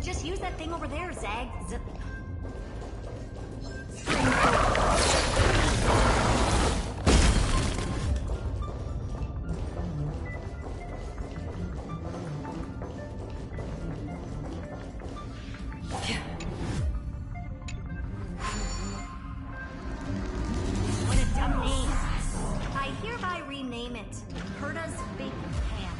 Just use that thing over there, Zag. What a dumb name. I hereby rename it Herta's Big Pan.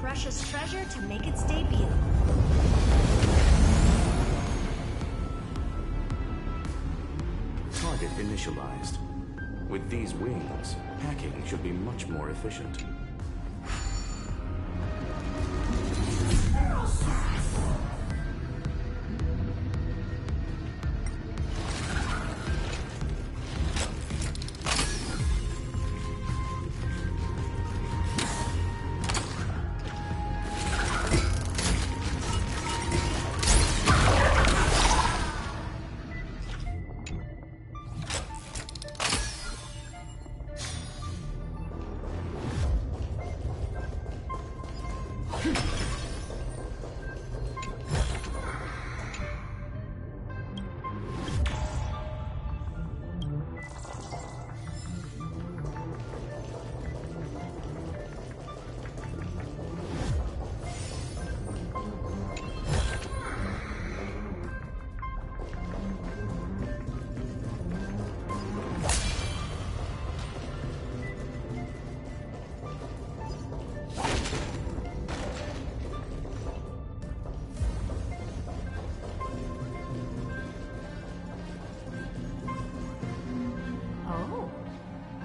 Precious treasure to make its debut. Target initialized. With these wings, hacking should be much more efficient.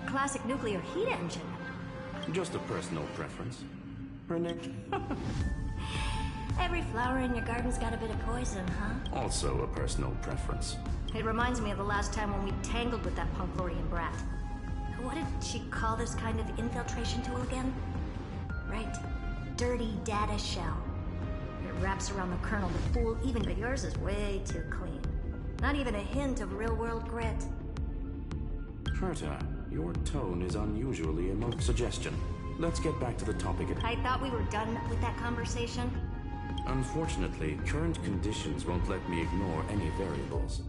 Classic nuclear heat engine. Just a personal preference. Renee? Every flower in your garden's got a bit of poison, huh? Also a personal preference. It reminds me of the last time when we tangled with that Punklorian brat. What did she call this kind of infiltration tool again? Right. Dirty data shell. It wraps around the kernel to fool even, but yours is way too clean. Not even a hint of real-world grit. Herta, your tone is unusually suggestion. Let's get back to the topic at I thought we were done with that conversation. Unfortunately, current conditions won't let me ignore any variables.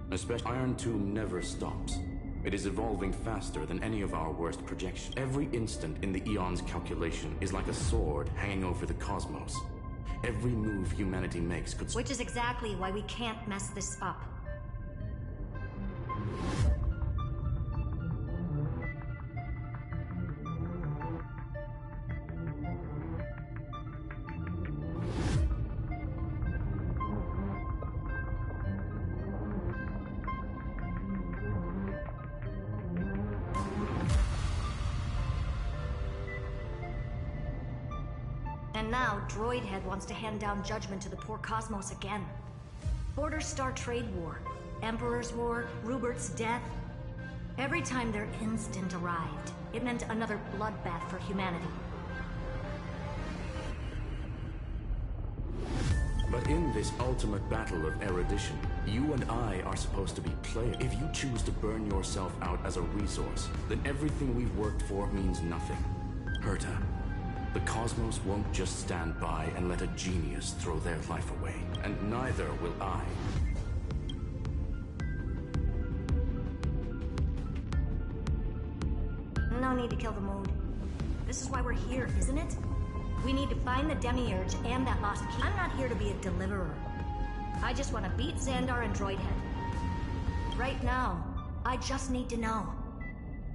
Especially Iron Tomb never stops. It is evolving faster than any of our worst projections. Every instant in the Eon's calculation is like a sword hanging over the cosmos. Every move humanity makes could... Which is exactly why we can't mess this up. And now, Droidhead wants to hand down judgment to the poor cosmos again. Border Star Trade War, Emperor's War, Rupert's death. Every time their instant arrived, it meant another bloodbath for humanity. But in this ultimate battle of erudition, you and I are supposed to be players. If you choose to burn yourself out as a resource, then everything we've worked for means nothing. Herta, the cosmos won't just stand by and let a genius throw their life away. And neither will I. No need to kill the mood. This is why we're here, isn't it? We need to find the Demiurge and that lost key. I'm not here to be a deliverer. I just want to beat Xandar and Droidhead. Right now, I just need to know.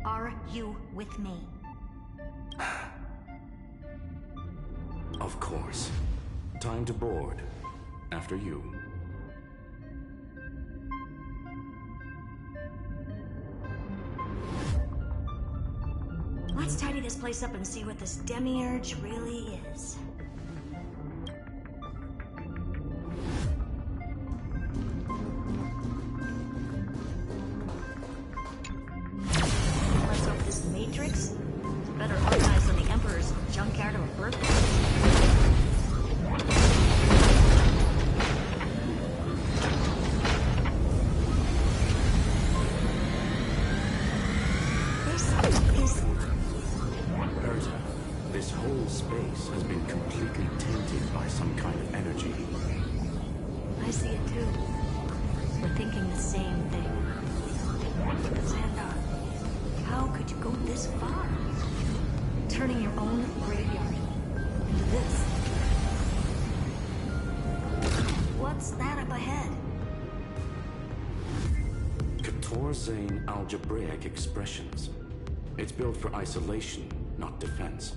Are you with me? Of course. Time to board. After you. Let's tidy this place up and see what this Demiurge really is. Let's hope this Matrix Better organized than the Emperor's junkyard of a birthday. This whole space has been completely tainted by some kind of energy. I see it too. We're thinking the same thing. Xandar, how could you go this far? Turning your own graveyard into this. What's that up ahead? Zane algebraic expressions. It's built for isolation, not defense.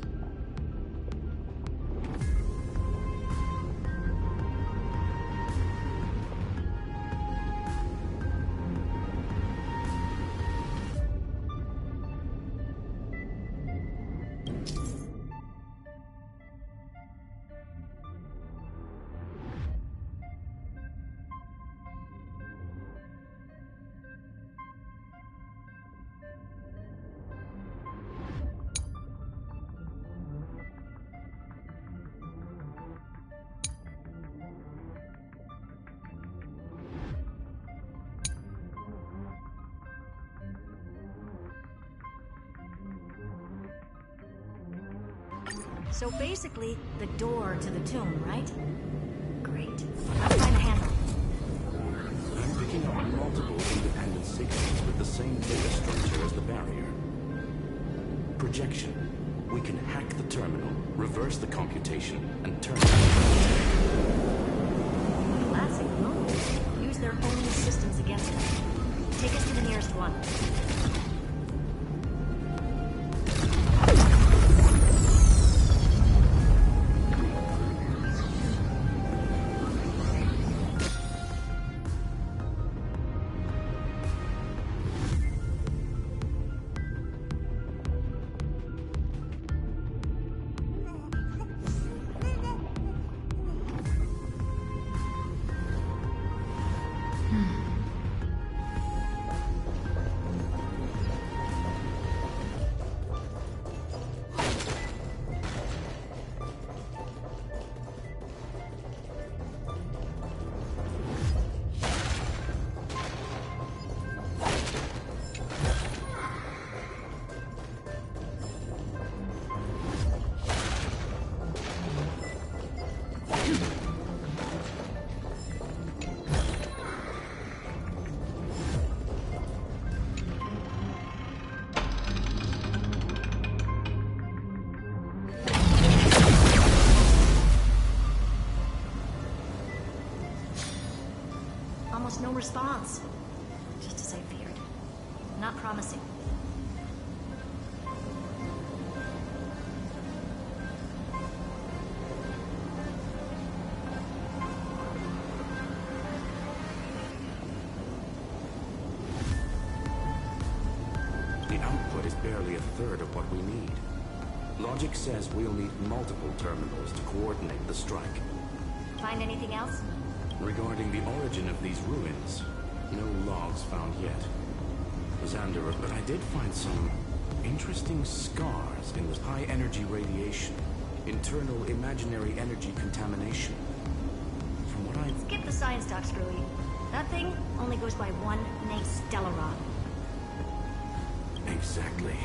So basically, the door to the tomb, right? Great. Let's find the handle. I'm picking up multiple independent signals with the same data structure as the barrier. Projection. We can hack the terminal, reverse the computation, and turn it. Classic move. Use their own systems against them. Take us to the nearest one. Almost no response. Just as I feared. Not promising. The output is barely a third of what we need. Logic says we'll need multiple terminals to coordinate the strike. Find anything else? Regarding the origin of these ruins, no logs found yet. Xander, but I did find some interesting scars in the high-energy radiation, internal imaginary energy contamination. From what I... Skip the science talk, Screwy. That thing only goes by one named Stellaron. Exactly.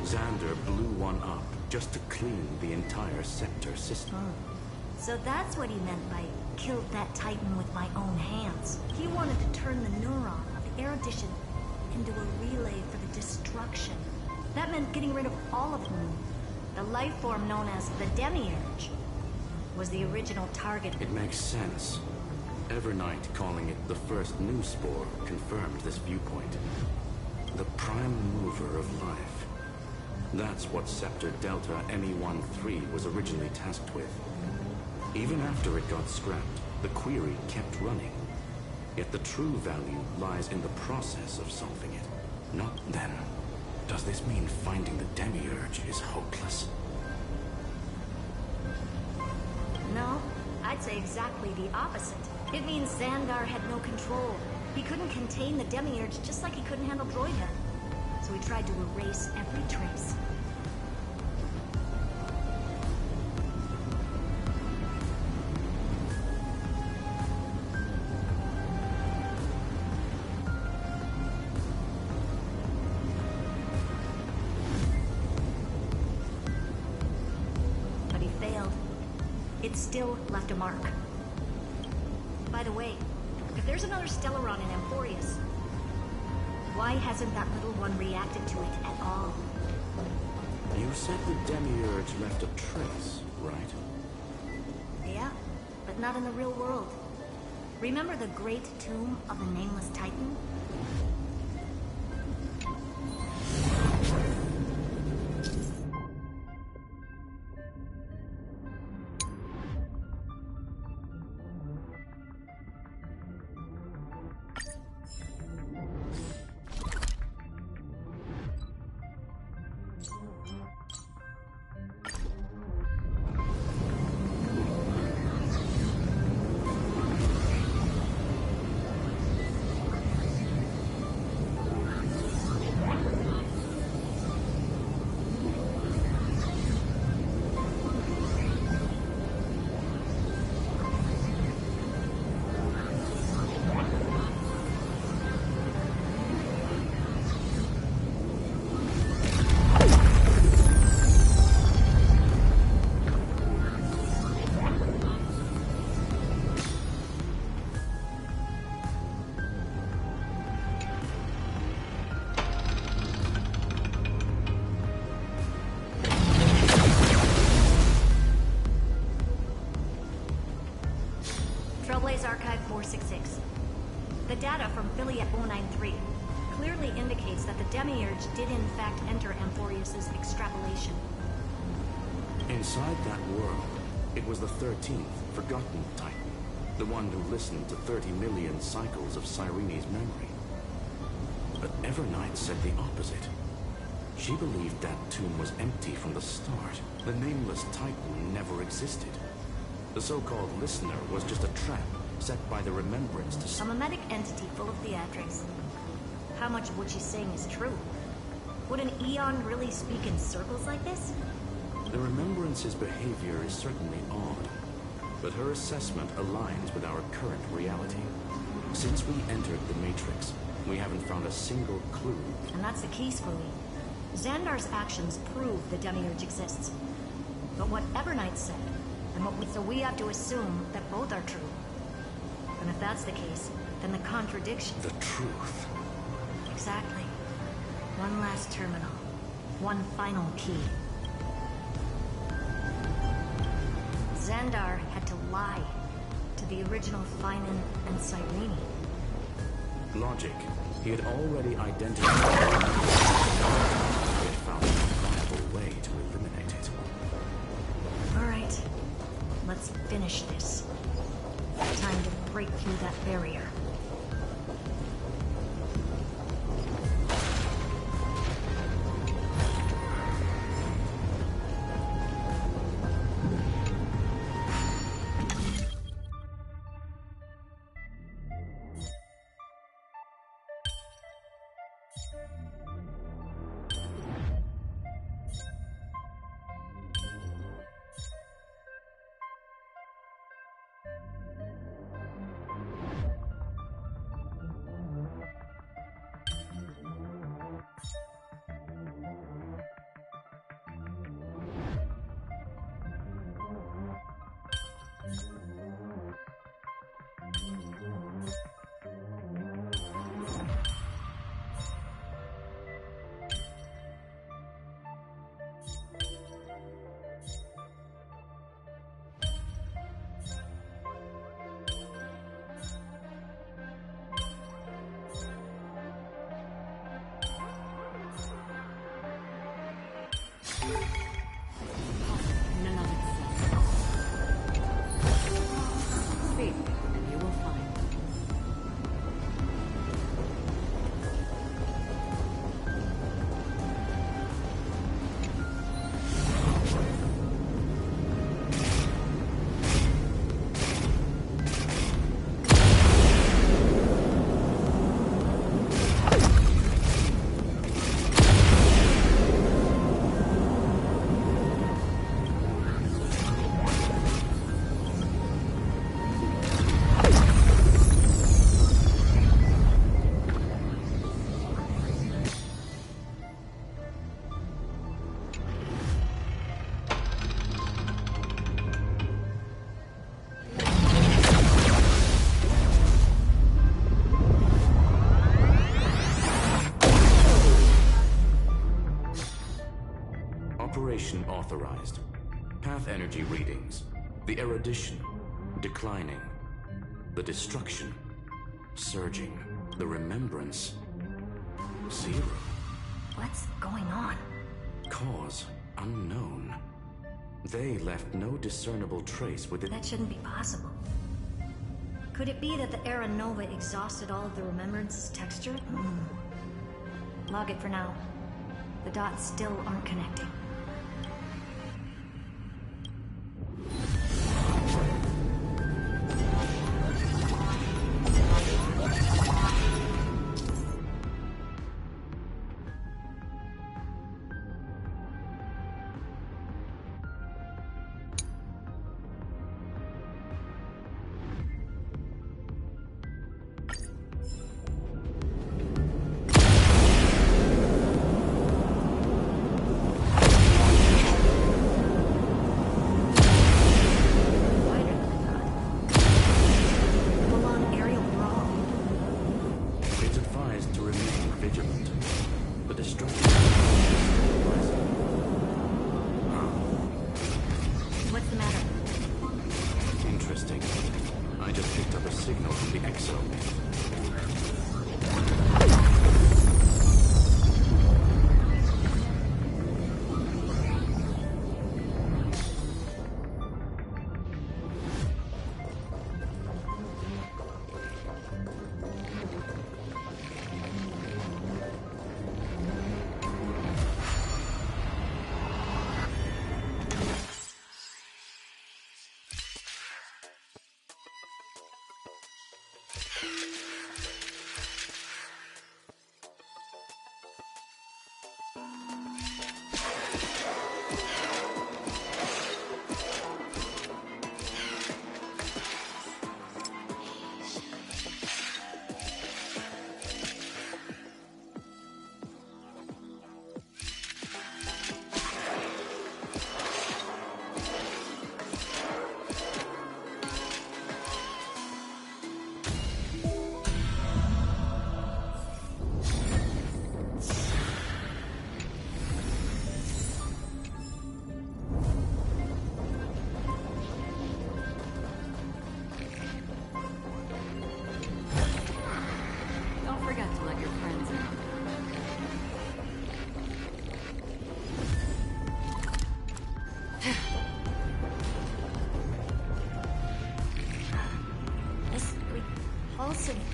Xander blew one up just to clean the entire sector system. So that's what he meant by killed that Titan with my own hands. He wanted to turn the neuron of the erudition into a relay for the destruction. That meant getting rid of all of them. The life form known as the Demiurge was the original target. It makes sense. Evernight calling it the first new spore confirmed this viewpoint. The prime mover of life. That's what Scepter Delta ME-13 was originally tasked with. Even after it got scrapped, the query kept running. Yet the true value lies in the process of solving it. Not then. Does this mean finding the Demiurge is hopeless? No, I'd say exactly the opposite. It means Xandar had no control. He couldn't contain the Demiurge just like he couldn't handle Droidhead. So we tried to erase every trace. But he failed. It still left a mark. By the way, if there's another Stellaron in Amphorius, why hasn't that little one reacted to it at all? You said the Demiurge left a trace, right? Yeah, but not in the real world. Remember the great tomb of the Nameless Titan? Archive 466. The data from Philiet 093 clearly indicates that the Demiurge did in fact enter Amphorius' extrapolation. Inside that world, it was the 13th, forgotten Titan. The one who listened to 30 million cycles of Cyrene's memory. But Evernight said the opposite. She believed that tomb was empty from the start. The Nameless Titan never existed. The so-called listener was just a trap set by the Remembrance to... A mimetic entity full of theatrics. How much of what she's saying is true? Would an Eon really speak in circles like this? The Remembrance's behavior is certainly odd, but her assessment aligns with our current reality. Since we entered the Matrix, we haven't found a single clue. And that's the key, Spoonie. Xandar's actions prove the Demiurge exists. But what Evernight said, and so we have to assume that both are true. And if that's the case, then the contradiction... The truth. Exactly. One last terminal. One final key. Xandar had to lie to the original Finan and Cyrene. Logic. He had already identified... He had found a viable way to eliminate it. Alright. Let's finish this. Time to break through that barrier. Operation authorized. Path energy readings. The erudition declining. The destruction surging. The remembrance zero. What's going on? Cause unknown. They left no discernible trace within. That shouldn't be possible. Could it be that the Era Nova exhausted all of the remembrance's texture? Log it for now. The dots still aren't connecting.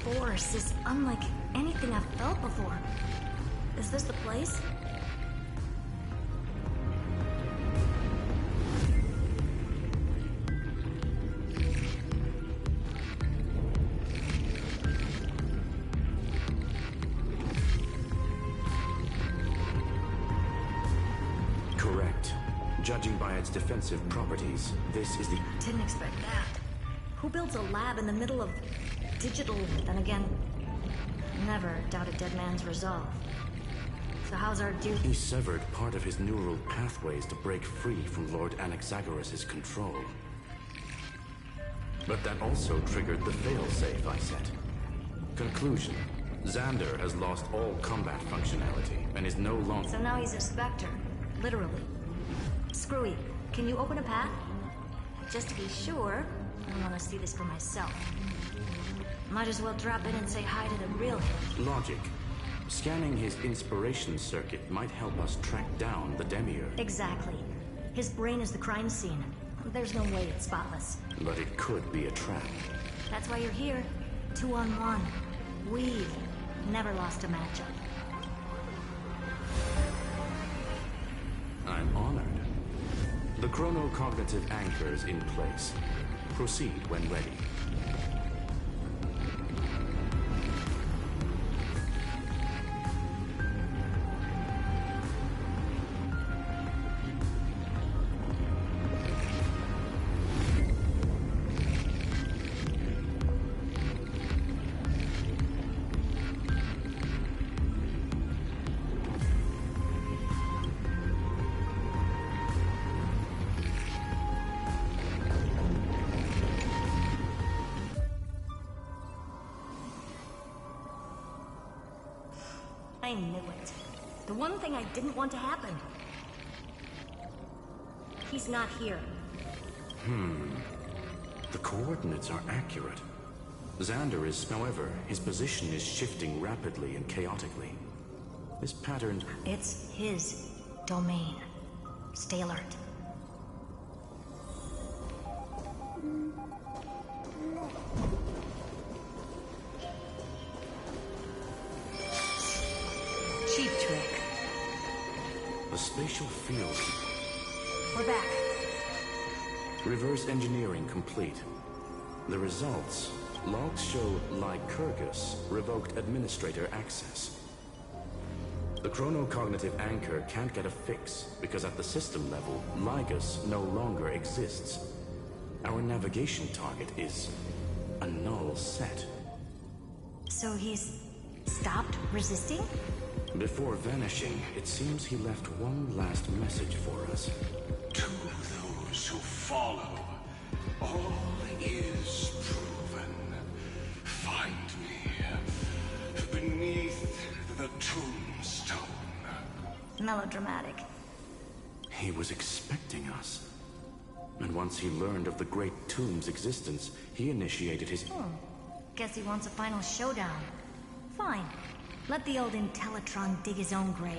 Force is unlike anything I've felt before. Is this the place? Correct. Judging by its defensive properties, this is the... Didn't expect that. Who builds a lab in the middle of digital? Then again, never doubt a dead man's resolve. So how's our dude? He severed part of his neural pathways to break free from Lord Anaxagoras' control. But that also triggered the failsafe I set. Conclusion. Xander has lost all combat functionality and is no longer... So now he's a specter. Literally. Screwy, can you open a path? Just to be sure, I want to see this for myself. Might as well drop in and say hi to the real him. Logic. Scanning his inspiration circuit might help us track down the Demiurge. Exactly. His brain is the crime scene. There's no way it's spotless. But it could be a trap. That's why you're here. 2-on-1. We've never lost a matchup. I'm honored. The chronocognitive anchor is in place. Proceed when ready. I knew it. The one thing I didn't want to happen. He's not here. The coordinates are accurate. Xander is, however, his position is shifting rapidly and chaotically. This pattern... It's his domain. Stay alert. Cheap trick. A spatial field. We're back. Reverse engineering complete. The results. Logs show Lycurgus revoked administrator access. The chronocognitive anchor can't get a fix because at the system level, Lygus no longer exists. Our navigation target is a null set. So he's stopped resisting? Before vanishing, it seems he left one last message for us. To those who follow, all is proven. Find me beneath the tombstone. Melodramatic. He was expecting us. And once he learned of the Great Tomb's existence, he initiated his... Guess he wants a final showdown. Fine. Let the old Intellitron dig his own grave.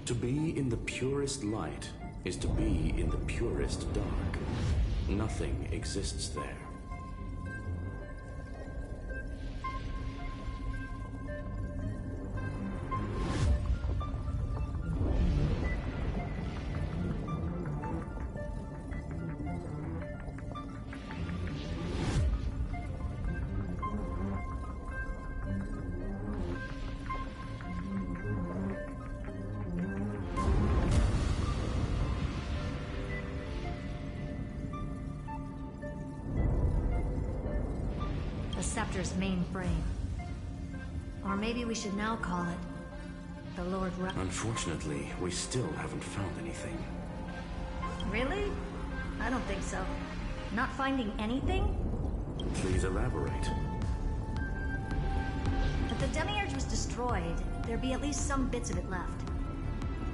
To be in the purest light is to be in the purest dark. Nothing exists there. The Scepter's main frame. Or maybe we should now call it the Lord Ra... Unfortunately, we still haven't found anything. Really? I don't think so. Not finding anything? Please elaborate. If the Demiurge was destroyed, there'd be at least some bits of it left.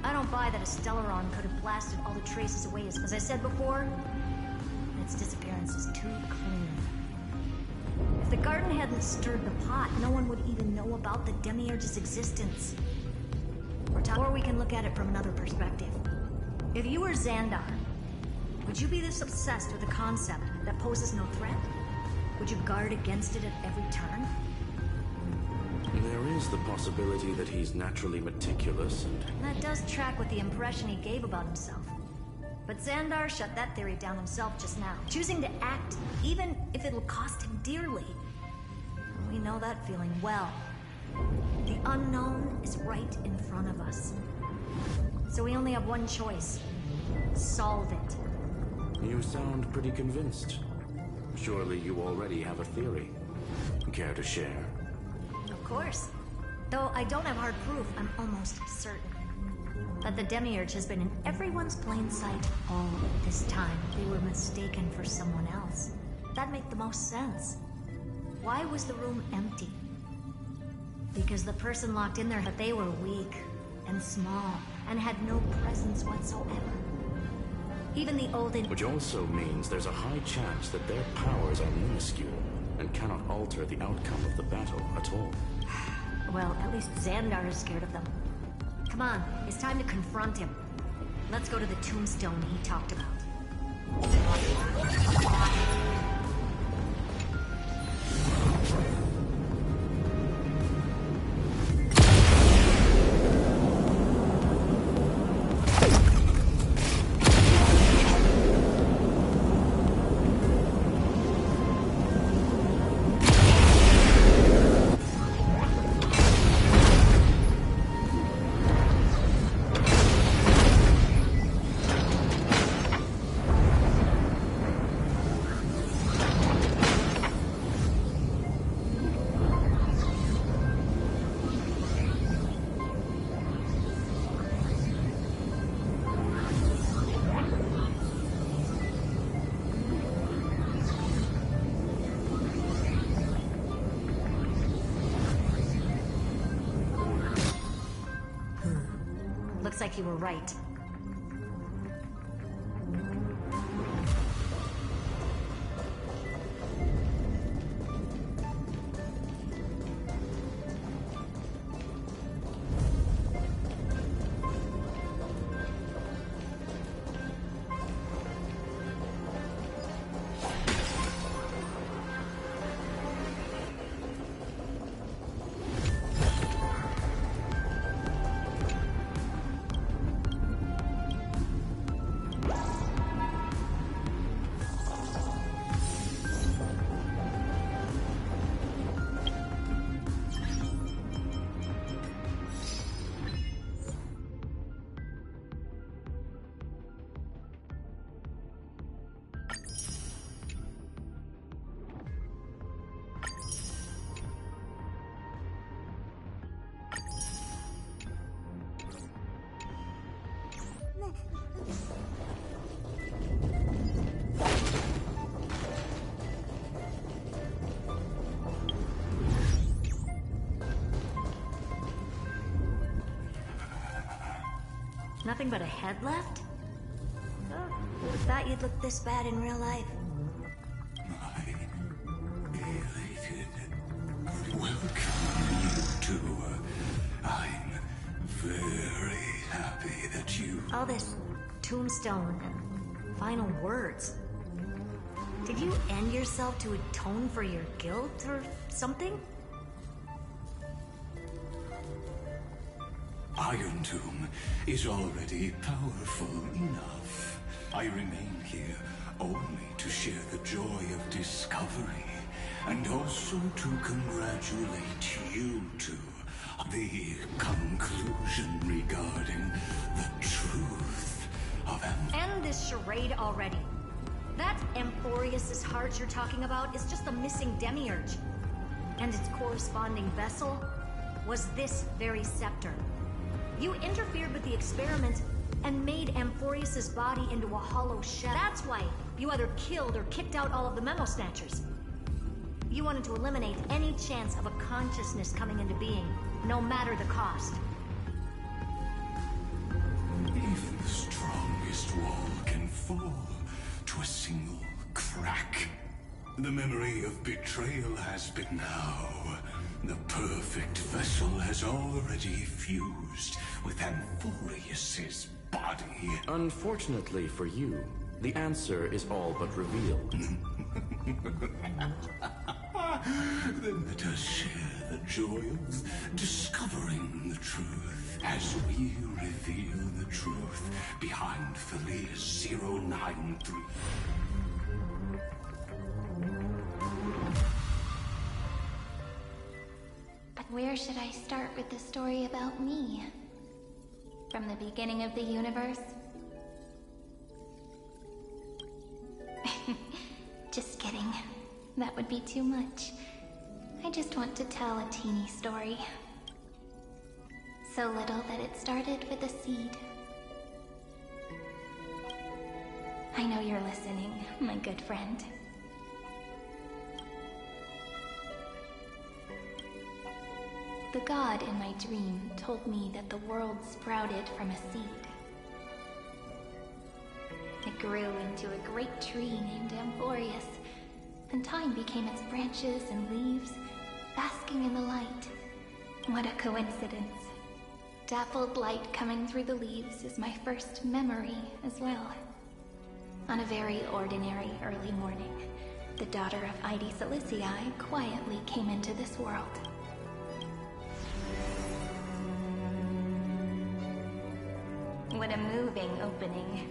I don't buy that a Stellaron could have blasted all the traces away. As I said before, its disappearance is too clean. If the garden hadn't stirred the pot, no one would even know about the Demiurge's existence. Or we can look at it from another perspective. If you were Xandar, would you be this obsessed with a concept that poses no threat? Would you guard against it at every turn? There is the possibility that he's naturally meticulous and... That does track with the impression he gave about himself. But Xandar shut that theory down himself just now, choosing to act even if it'll cost him dearly. We know that feeling well. The unknown is right in front of us. So we only have one choice. Solve it. You sound pretty convinced. Surely you already have a theory. Care to share? Of course. Though I don't have hard proof, I'm almost certain that the Demiurge has been in everyone's plain sight all this time. They were mistaken for someone else. That'd make the most sense. Why was the room empty? Because the person locked in there, that they were weak and small and had no presence whatsoever. Even the old... Which also means there's a high chance that their powers are minuscule and cannot alter the outcome of the battle at all. Well, at least Xandar is scared of them. Come on, it's time to confront him. Let's go to the tombstone he talked about. Looks like you were right. Nothing but a head left? Oh, who would have thought you'd look this bad in real life? Welcome, you two. I'm very happy that you... All this tombstone and final words. Did you end yourself to atone for your guilt or something? Iron Tomb is already powerful enough. I remain here only to share the joy of discovery, and also to congratulate you two on the conclusion regarding the truth of End this charade already. That Amphorius' heart you're talking about is just a missing demiurge. And its corresponding vessel was this very scepter. You interfered with the experiment and made Amphorius' body into a hollow shell. That's why you either killed or kicked out all of the Memo Snatchers. You wanted to eliminate any chance of a consciousness coming into being, no matter the cost. Even the strongest wall can fall to a single crack. The memory of betrayal has been now. The perfect vessel has already fused with Amphorius' body. Unfortunately for you, the answer is all but revealed. Then let us share the joy of discovering the truth as we reveal the truth behind Felice 093. But where should I start with the story about me? From the beginning of the universe? Just kidding. That would be too much. I just want to tell a teeny story. So little that it started with a seed. I know you're listening, my good friend. The god in my dream told me that the world sprouted from a seed. It grew into a great tree named Amphorius, and time became its branches and leaves, basking in the light. What a coincidence. Dappled light coming through the leaves is my first memory as well. On a very ordinary early morning, the daughter of Ide Silicii quietly came into this world. What a moving opening.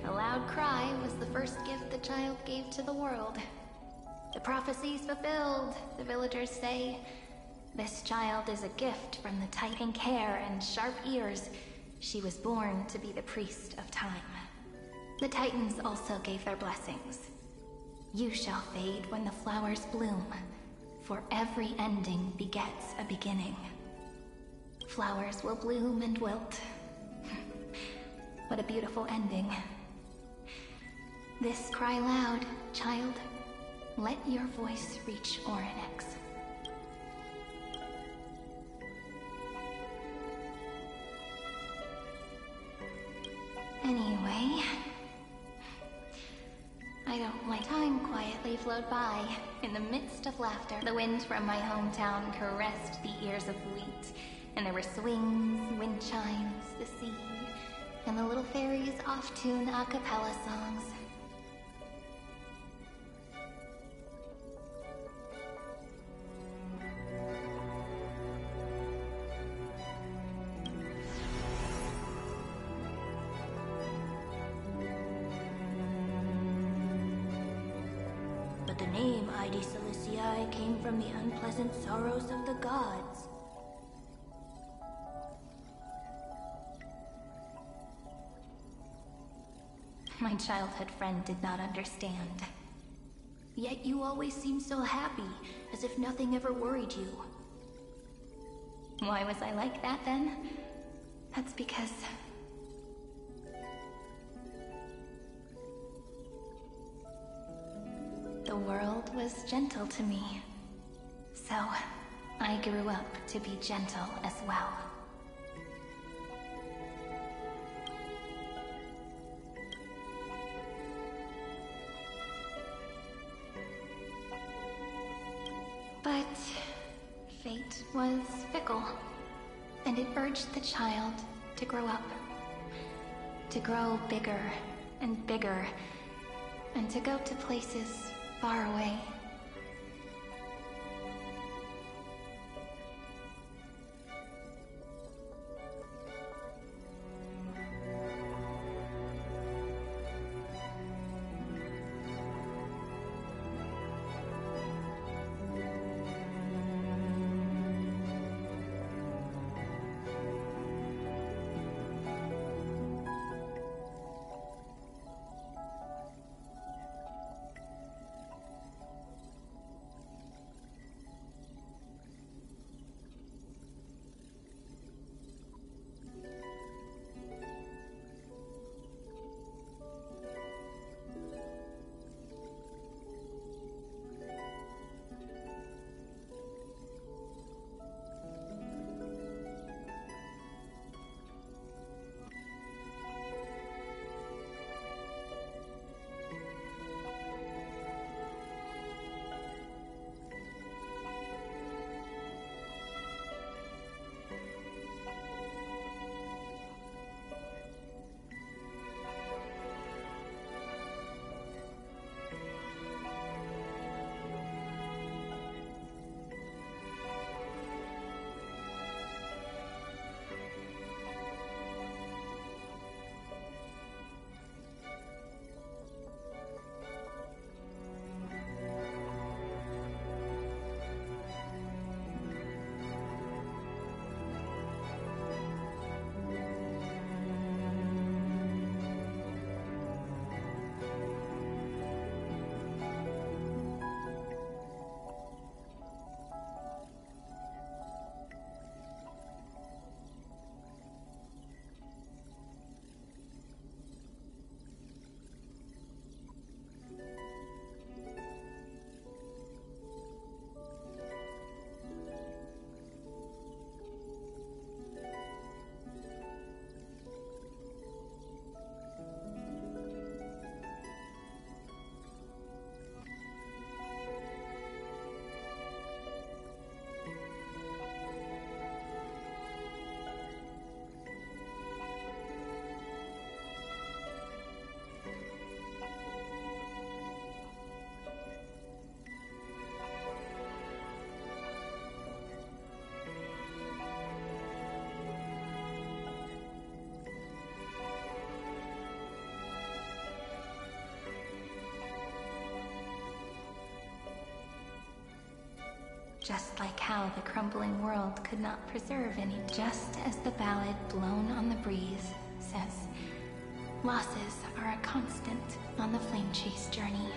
A loud cry was the first gift the child gave to the world. The prophecy's fulfilled, the villagers say. This child is a gift from the Titan care and sharp ears. She was born to be the priest of time. The Titans also gave their blessings. You shall fade when the flowers bloom, for every ending begets a beginning. Flowers will bloom and wilt. What a beautiful ending. This cry loud, child. Let your voice reach Orynyx. they flowed by, in the midst of laughter. The wind from my hometown caressed the ears of wheat, and there were swings, wind chimes, the sea, and the little fairies off-tune a cappella songs. But the name Ide Siliciae came from the unpleasant sorrows of the gods. My childhood friend did not understand. Yet you always seemed so happy, as if nothing ever worried you. Why was I like that then? That's because... the world was gentle to me. So, I grew up to be gentle as well. But fate was fickle, and it urged the child to grow up. To grow bigger and bigger, and to go to places far away. Just like how the crumbling world could not preserve any. Just as the ballad blown on the breeze says, losses are a constant on the flame chase journey.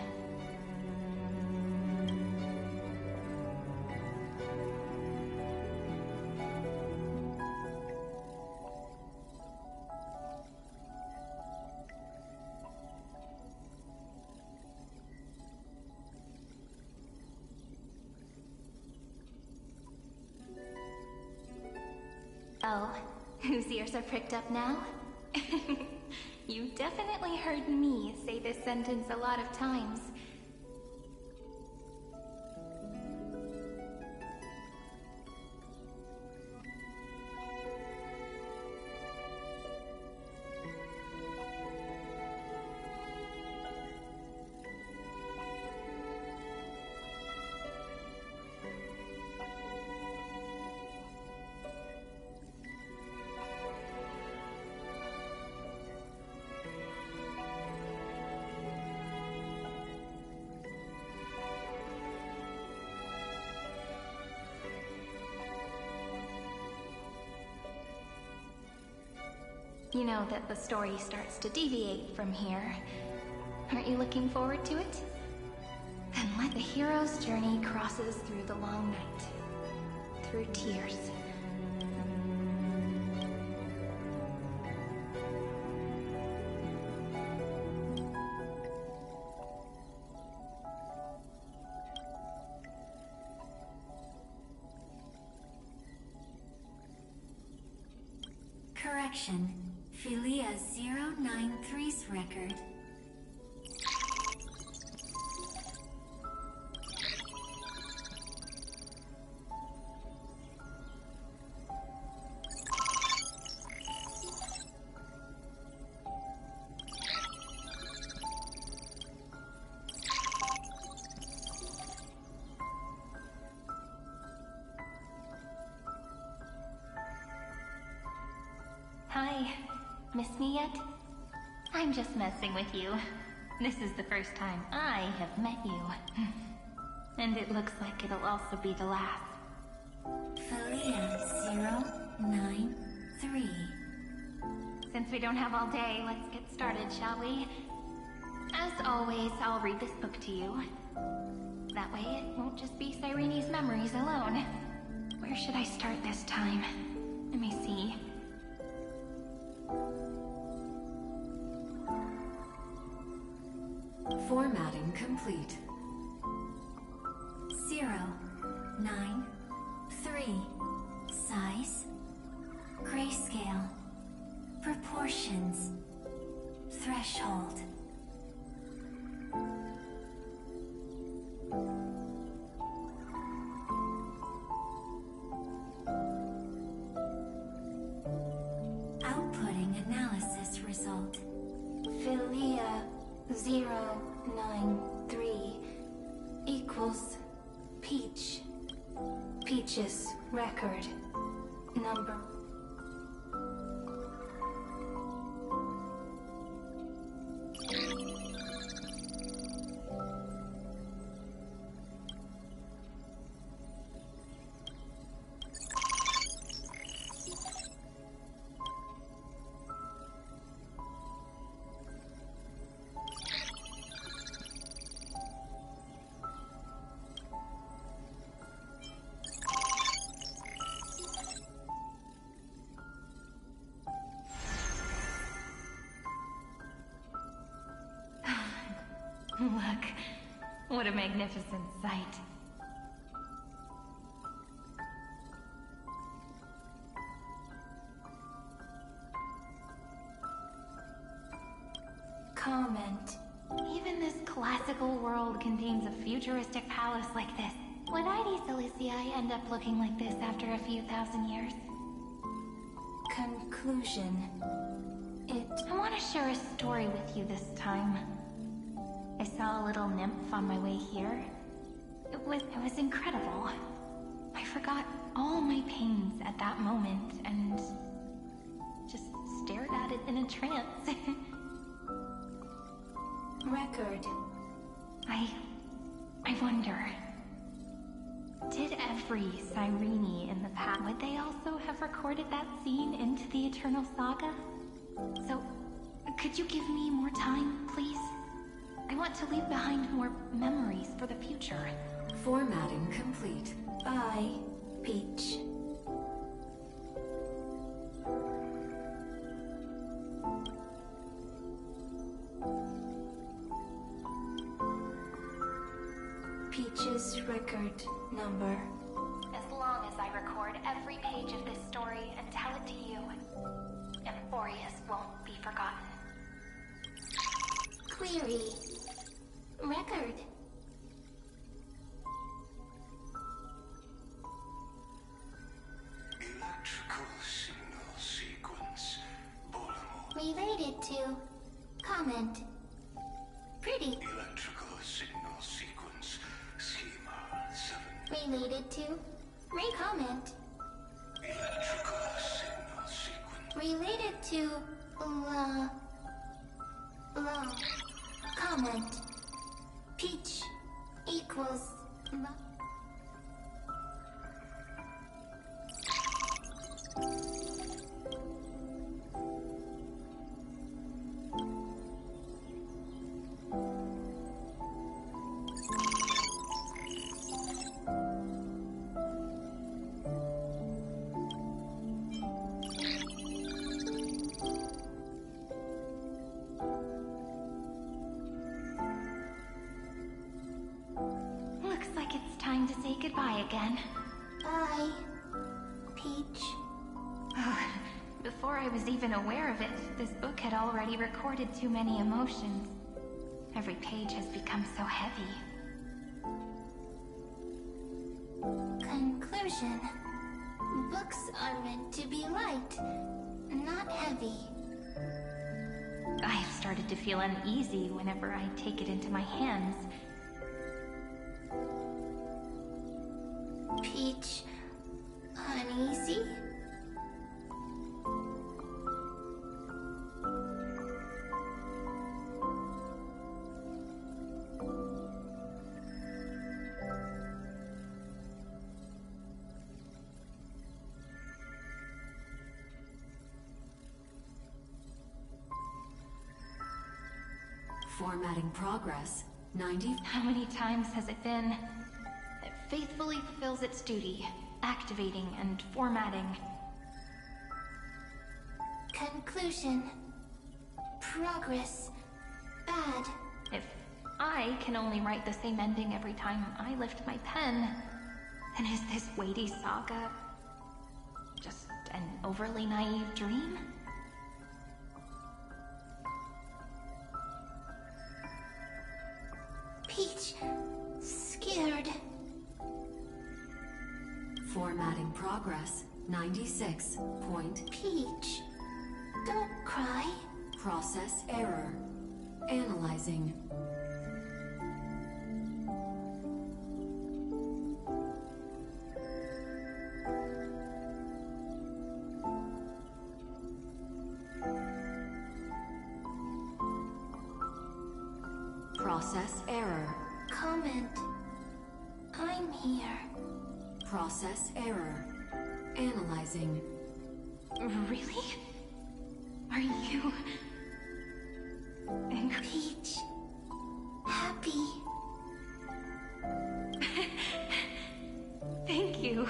Oh, whose ears are pricked up now? You definitely heard me say this sentence a lot of times. You know that the story starts to deviate from here. Aren't you looking forward to it? Then let the hero's journey crosses through the long night. Through tears. Correction. Philia 093's record. Hi. Miss me yet? I'm just messing with you. This is the first time I have met you. And it looks like it'll also be the last. Philia 093. Since we don't have all day, let's get started, shall we? As always, I'll read this book to you. That way it won't just be Cyrene's memories alone. Where should I start this time? Let me see. Formatting complete. 093. Size. Grayscale. Proportions. Threshold. Outputting analysis result. Philia 093 equals Peach. Peach's record number. Look, what a magnificent sight. Comment. Even this classical world contains a futuristic palace like this. Would ID Silicii end up looking like this after a few thousand years? Conclusion. I want to share a story with you this time. I saw a little nymph on my way here. It was incredible. I forgot all my pains at that moment and just stared at it in a trance. Record. I wonder, did every Cyrene in the past, would they also have recorded that scene into the Eternal Saga? So, could you give me more time, please? I want to leave behind more memories for the future. Formatting complete. By Peach. Peach's record number. As long as I record every page of this story and tell it to you, Euphorius won't be forgotten. Query. Record. Electrical signal sequence. Baltimore. Related to. Comment. Pretty. Electrical signal sequence. Schema 7. Related to. Recomment. Electrical signal sequence. Related to. Comment. Peach equals. I was even aware of it, this book had already recorded too many emotions. Every page has become so heavy. Conclusion. Books are meant to be light, not heavy. I have started to feel uneasy whenever I take it into my hands. Peach... uneasy? Formatting progress. 90... How many times has it been? It faithfully fulfills its duty, activating and formatting. Conclusion. Progress. Bad. If I can only write the same ending every time I lift my pen, then is this weighty saga just an overly naive dream? Peach... scared. Formatting progress. 96. Point. Peach... don't cry. Process error. Analyzing. Process error. Comment. I'm here. Process error. Analyzing. Really? Are you... Peach... happy. Thank you.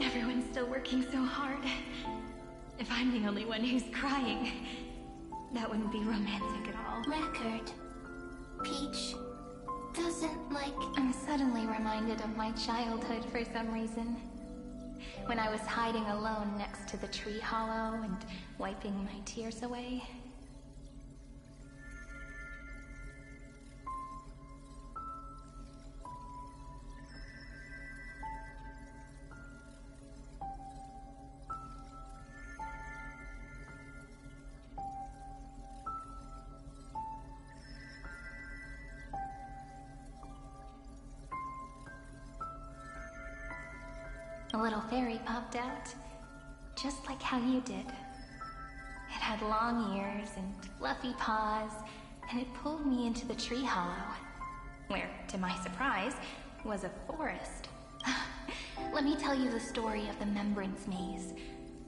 Everyone's still working so hard. If I'm the only one who's crying, that wouldn't be romantic at all. Record. Peach... doesn't like... I'm suddenly reminded of my childhood for some reason. When I was hiding alone next to the tree hollow and wiping my tears away. A little fairy popped out, just like how you did. It had long ears and fluffy paws, and it pulled me into the tree hollow, where, to my surprise, was a forest. Let me tell you the story of the Membrance Maze.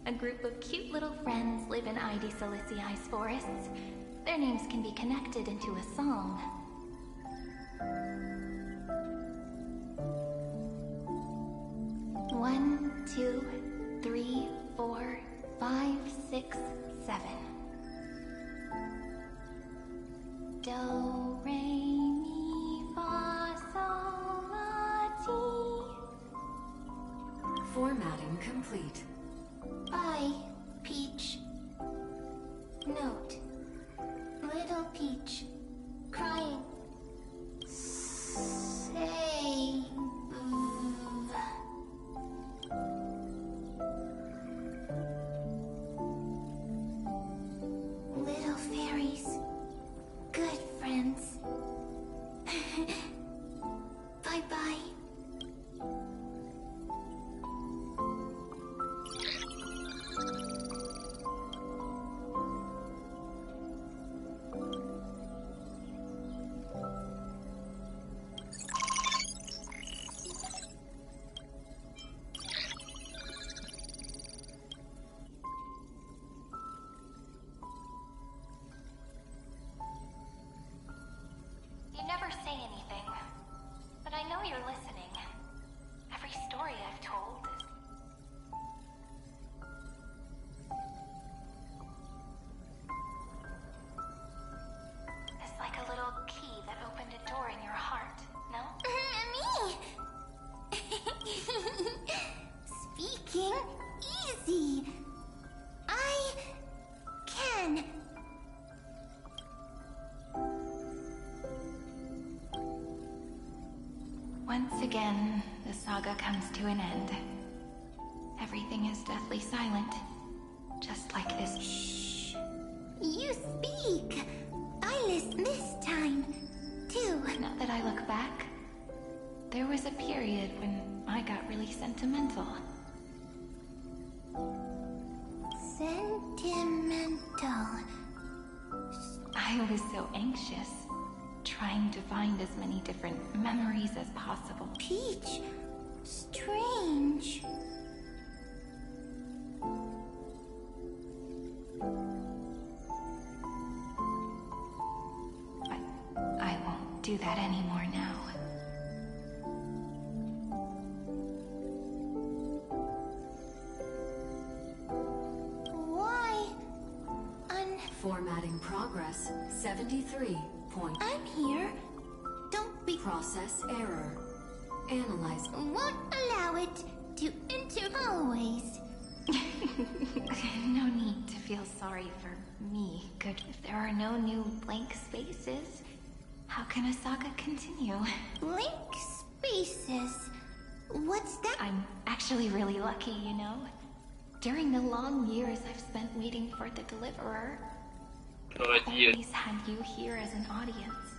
A group of cute little friends live in Ide Silicii's forests. Their names can be connected into a song. One, two, three, 4, 5, 6, 7. Do, re, mi, fa, sol, la, ti. Formatting complete. Bye, Peach. Note. Little Peach. Crying. Save. Little fairies. Good friends. Bye-bye. You never say anything. Once again, the saga comes to an end. Everything is deathly silent. Just like this. Shh. You speak. I listen this time, too. Now that I look back, there was a period when I got really sentimental. Sentimental. I was so anxious, trying to find as many different memories as possible. Peach. Strange. I won't do that anymore now. Why? Formatting progress 73 point. I'm here. Don't be. Process error. Analyze. Won't allow it to enter always. No need to feel sorry for me. Good. If there are no new blank spaces, how can a saga continue? Blank spaces. What's that? I'm actually really lucky, you know? During the long years I've spent waiting for the Deliverer, I always had you here as an audience.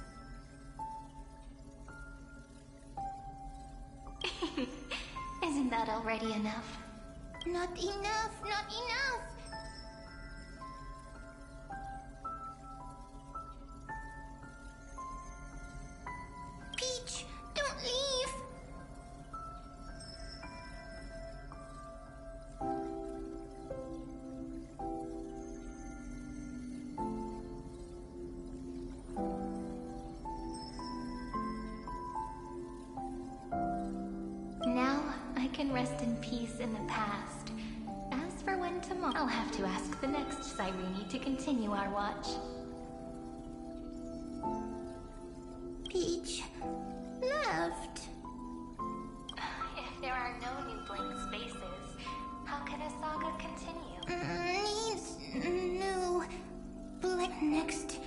Isn't that already enough? Not enough, not enough! Peach, don't leave! Now I can rest in peace in the past. As for when tomorrow, I'll have to ask the next Cyrene to continue our watch. Peach left. If there are no new blank spaces, how can a saga continue? Needs new blank next.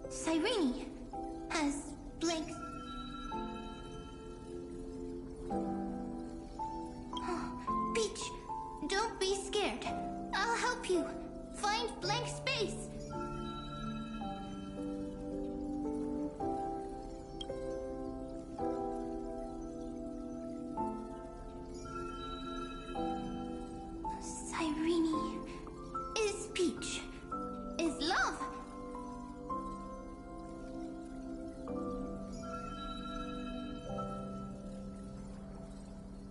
Cyrene has blank. Peach, don't be scared. I'll help you find blank space. Cyrene is Peach, is love.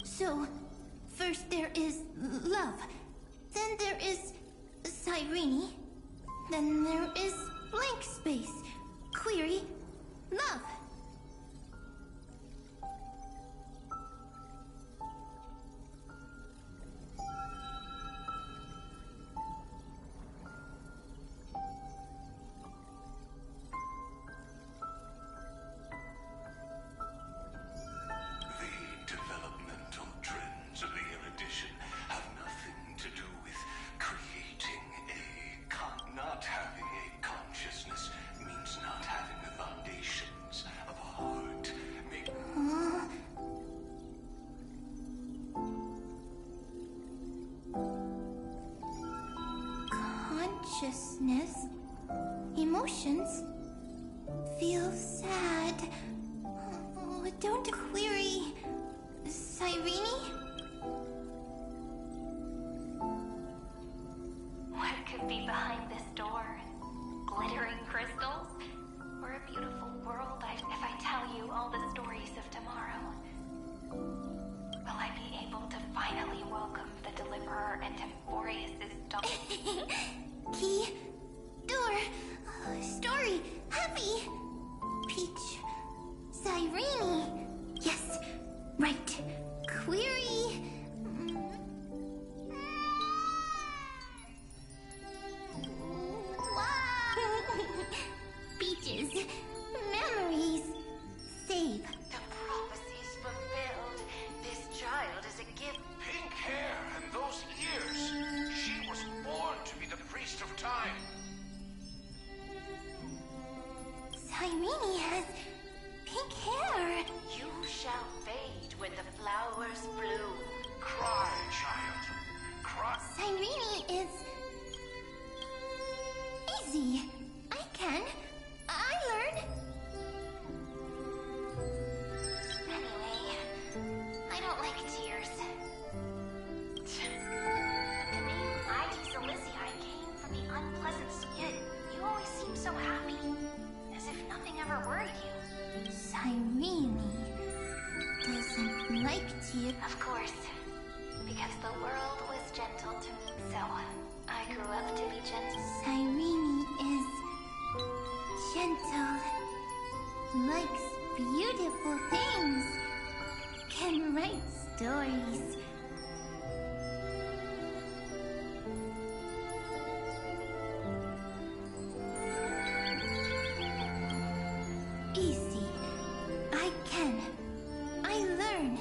So, first there is love, then there is Cyrene, then there is blank space, query, love. The developmental trends of the erudition have nothing to do with creating not having a consciousness means not having the foundations of a heart. Consciousness, emotions, feel sad. Oh, don't query Cyrene. What could be behind this door? Glittering crystals? Or a beautiful world if I tell you all the stories of tomorrow? Will I be able to finally welcome the Deliverer and Temphorius's daughter? Key, door, story, happy. Peach, Cyrene. Yes, right. Query. Wow. Peaches, memories, save. The prophecy's fulfilled. This child is a gift. Pink hair and those ears. She was born to be the priest of time. Cyrene has pink hair. like to. Of course. Because the world was gentle to me, so I grew up to be gentle. Cyrene is gentle, likes beautiful things, can write stories. Easy. I can. I learn.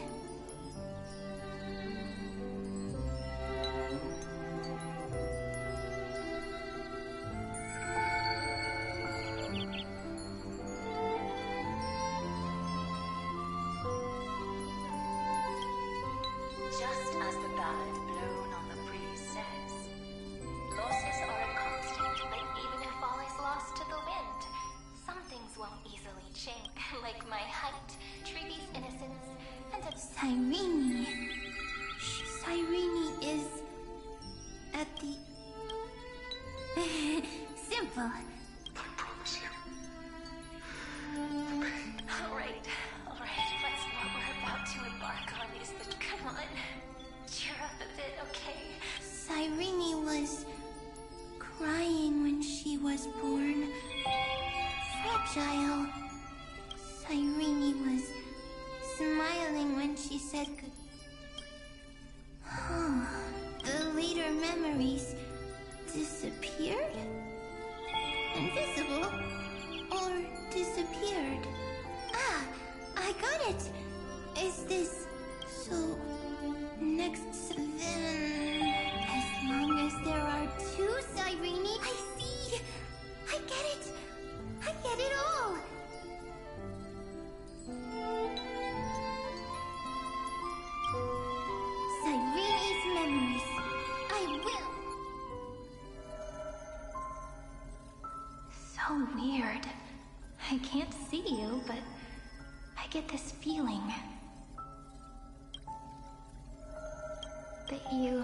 Just as the ballad blown on the breeze says, losses are a constant, But even if all is lost to the wind, some things won't easily change. Like my height, Treeby's innocence, and a Cyrene. Cyrene is at the... Simple. I promise you. Alright. Let's what we're about to embark on is the... Come on. Cheer up a bit, okay? Cyrene was crying when she was born. Fragile. Cyrene was smiling when she said good. The later memories disappeared? Invisible? Or disappeared? Ah, I got it! Is this so next then? As long as there are two Cyrene, I see! I get it! I get it all! Cyrene's memories. I will! So weird. I can't see you, but I get this feeling that you...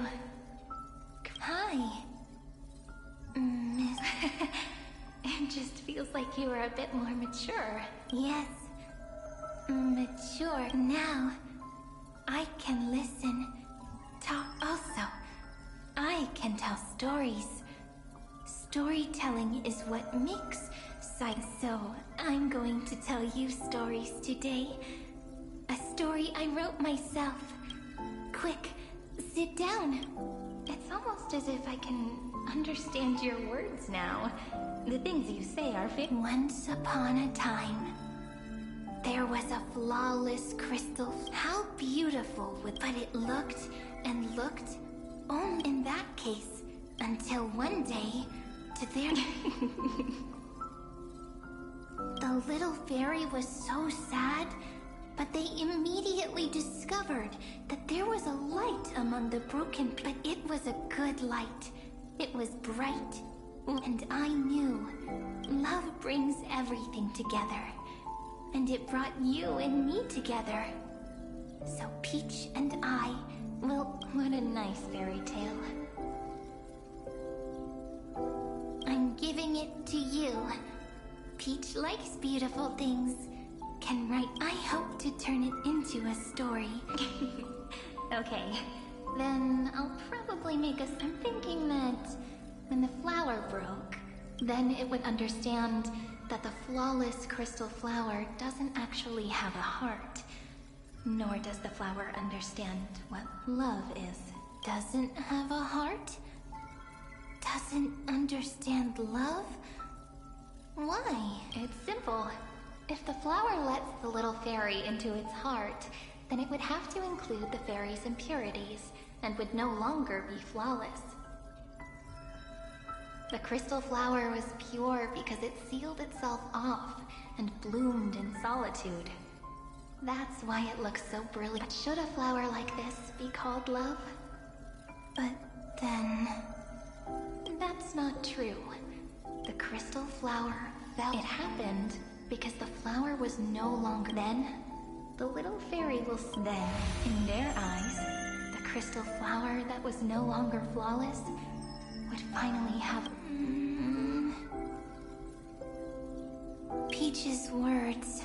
Hi. Miss... It just feels like you are a bit more mature. Yes. Mature now. I can listen. Talk also. I can tell stories. Storytelling is what makes so I'm going to tell you stories today. A story I wrote myself. Quick, sit down. It's almost as if I can understand your words now. The things you say are Once upon a time, there was a flawless crystal. How beautiful but it looked and looked only in that case until one day to their... The little fairy was so sad, but they immediately discovered that there was a light among the broken, but it was a good light. It was bright, and I knew love brings everything together, and it brought you and me together. So Peach and I will... What a nice fairy tale. I'm giving it to you. Peach likes beautiful things. Can write. I hope to turn it into a story. Okay, then I'll probably make a... I'm thinking that when the flower broke, then it would understand that the flawless crystal flower doesn't actually have a heart. Nor does the flower understand what love is. Doesn't have a heart? Doesn't understand love? Why? It's simple. If the flower lets the little fairy into its heart, then it would have to include the fairy's impurities, and would no longer be flawless. The crystal flower was pure because it sealed itself off and bloomed in solitude. That's why it looks so brilliant. But should a flower like this be called love? But then... That's not true. The crystal flower fell. It happened because the flower was no longer. Then, the little fairy will. Then, in their eyes, the crystal flower that was no longer flawless would finally have. Peach's words...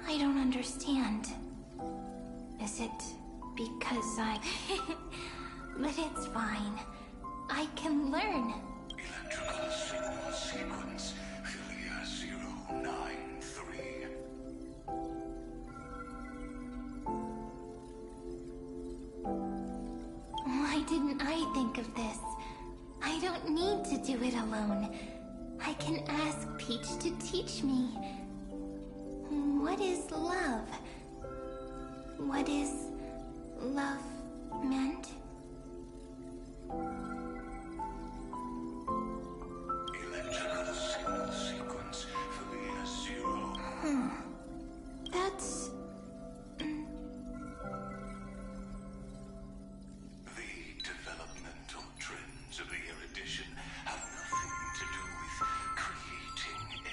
I don't understand. Is it because I... But it's fine. I can learn. Electrical signal sequence, Philia 093. Why didn't I think of this? I don't need to do it alone. I can ask Peach to teach me. What is love? What is love meant? Electrical signal sequence, Philia 0. That's... The developmental trends of the erudition have nothing to do with creating a...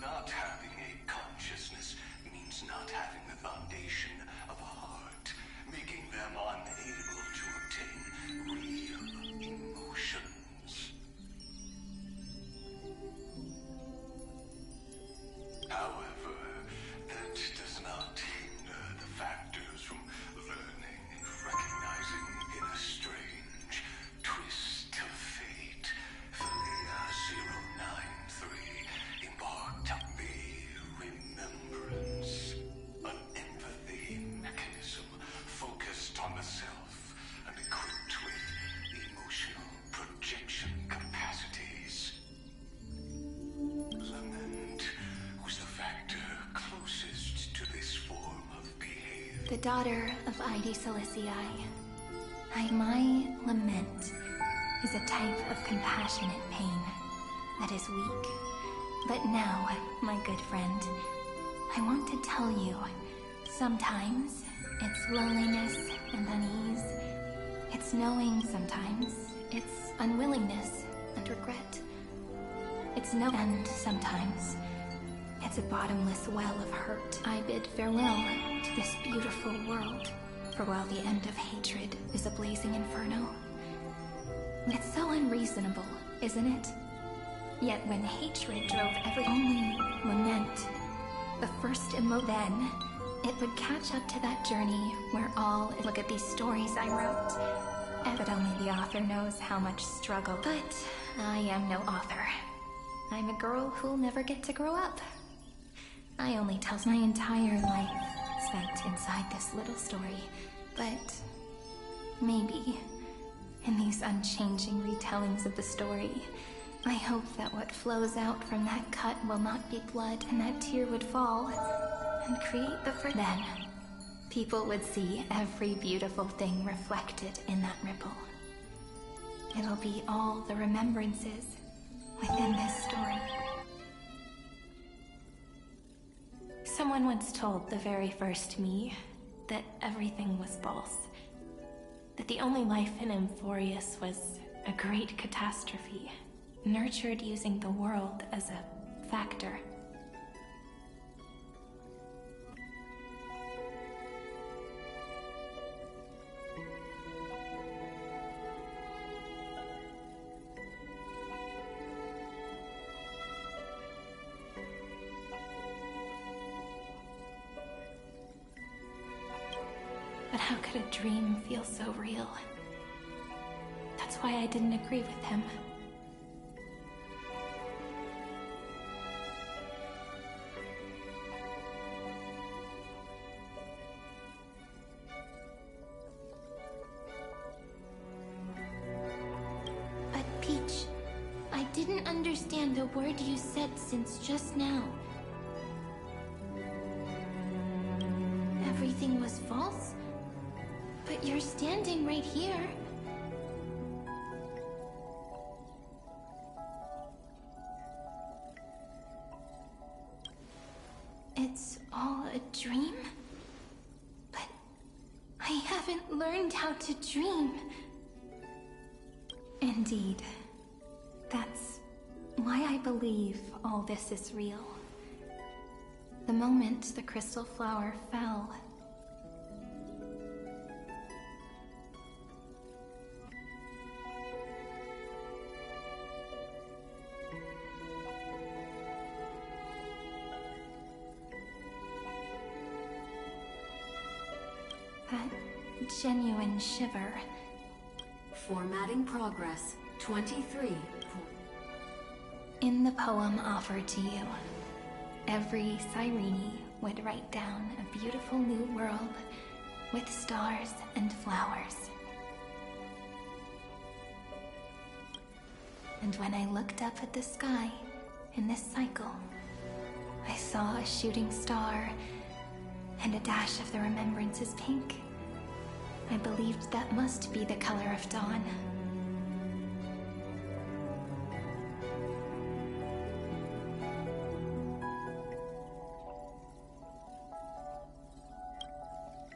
Not having a consciousness means not having the foundation of a heart, making them unable to obtain real emotions. However, that does not hinder the factors from learning and recognizing in a strange twist of fate. Philia 093 embarked on the remembrance, an empathy mechanism focused on the self and equipped with emotional projection capacities. Lament was the factor closest to this form of behavior. the daughter of Id Silicii. My lament is a type of compassionate pain that is weak. But now, my good friend, I want to tell you, sometimes it's loneliness and unease. It's knowing sometimes. It's unwillingness and regret. And sometimes it's a bottomless well of hurt. I bid farewell to this beautiful world, for while the end of hatred is a blazing inferno. It's so unreasonable, isn't it? Yet when hatred drove only lament, the first then it would catch up to that journey where look at these stories I wrote. But only the author knows how much struggle. But I am no author. I'm a girl who'll never get to grow up. I only tell my entire life spent inside this little story. But maybe in these unchanging retellings of the story, I hope that what flows out from that cut will not be blood, and that tear would fall and create the then people would see every beautiful thing reflected in that ripple. It'll be all the remembrances within this story. Someone once told the very first me that everything was false. That the only life in Amphorius was a great catastrophe, nurtured using the world as a factor. But how could a dream feel so real? That's why I didn't agree with him. But Peach, I didn't understand the word you said since just now. Everything was false? But you're standing right here. It's all a dream? But I haven't learned how to dream. Indeed. That's why I believe all this is real. The moment the crystal flower fell, That genuine shiver. Formatting progress. 23. In the poem offered to you, every Cyrene would write down a beautiful new world with stars and flowers. And when I looked up at the sky in this cycle, I saw a shooting star and a dash of the remembrance's pink. I believed that must be the color of dawn.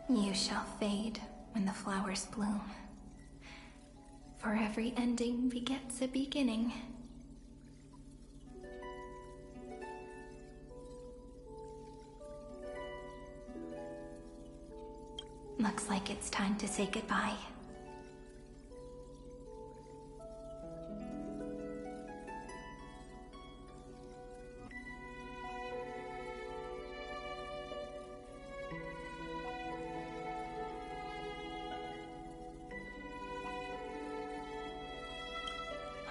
You shall fade when the flowers bloom. For every ending begets a beginning. Looks like it's time to say goodbye.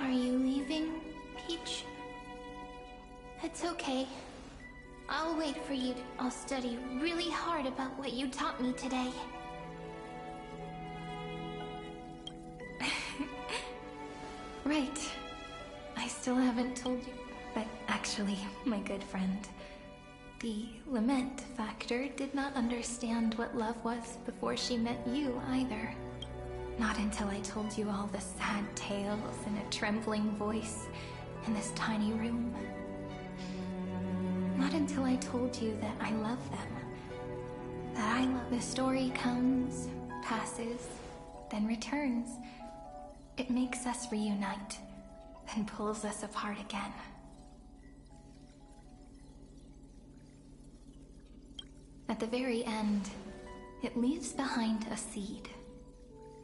Are you leaving, Peach? It's okay. I'll wait for you. I'll study really hard about what you taught me today. Right. I still haven't told you. But actually, my good friend, the lament factor did not understand what love was before she met you either. Not until I told you all the sad tales in a trembling voice in this tiny room. Not until I told you that I love them. That I love. The story comes, passes, then returns. It makes us reunite, then pulls us apart again. At the very end, it leaves behind a seed.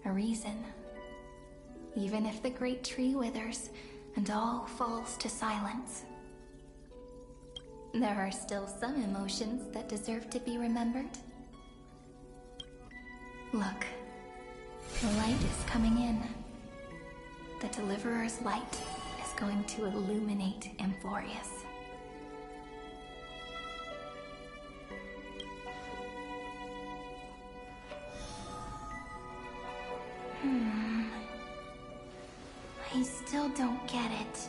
A reason. Even if the great tree withers and all falls to silence, there are still some emotions that deserve to be remembered. Look, the light is coming in. The Deliverer's light is going to illuminate Amphorius. I still don't get it.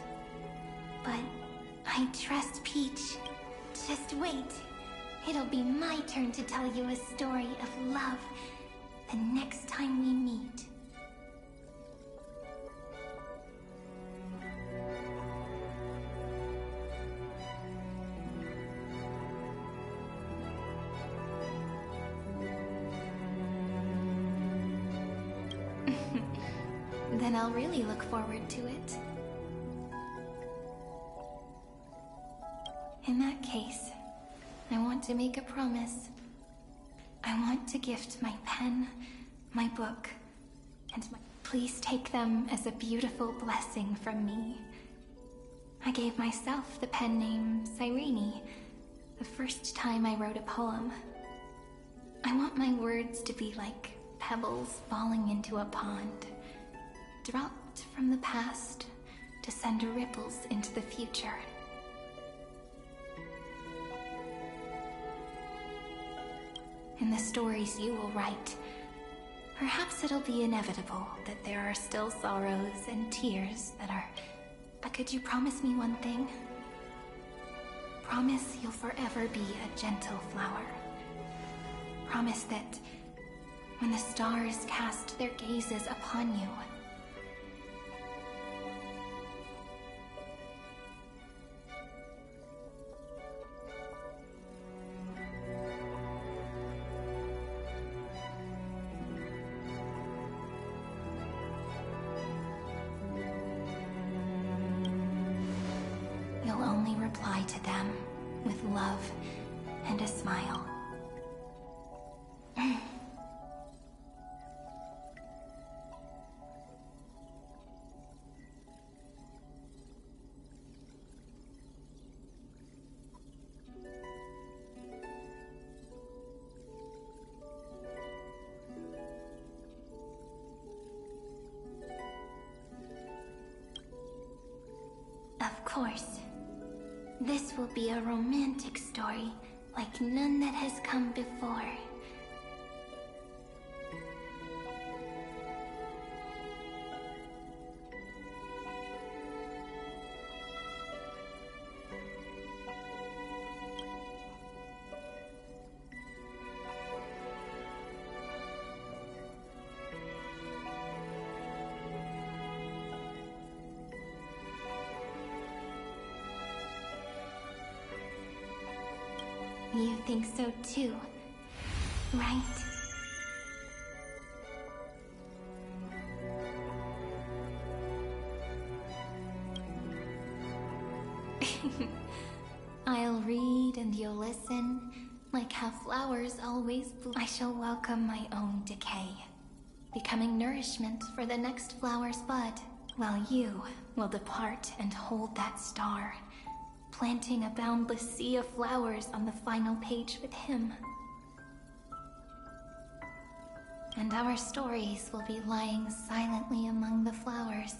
But I trust Peach. Just wait. It'll be my turn to tell you a story of love the next time we meet. Then I'll really look forward to it. In that case, I want to make a promise. I want to gift my pen, my book, and my... Please take them as a beautiful blessing from me. I gave myself the pen name Cyrene the first time I wrote a poem. I want my words to be like pebbles falling into a pond, dropped from the past to send ripples into the future. In the stories you will write, perhaps it'll be inevitable that there are still sorrows and tears that are... But could you promise me one thing? Promise you'll forever be a gentle flower. Promise that when the stars cast their gazes upon you, you'll only reply to them with love and a smile. Of course. This will be a romantic story, like none that has come before. You think so too, right? I'll read and you'll listen, like how flowers always bloom. I shall welcome my own decay, becoming nourishment for the next flower's bud, while you will depart and hold that star, planting a boundless sea of flowers on the final page with him. And our stories will be lying silently among the flowers,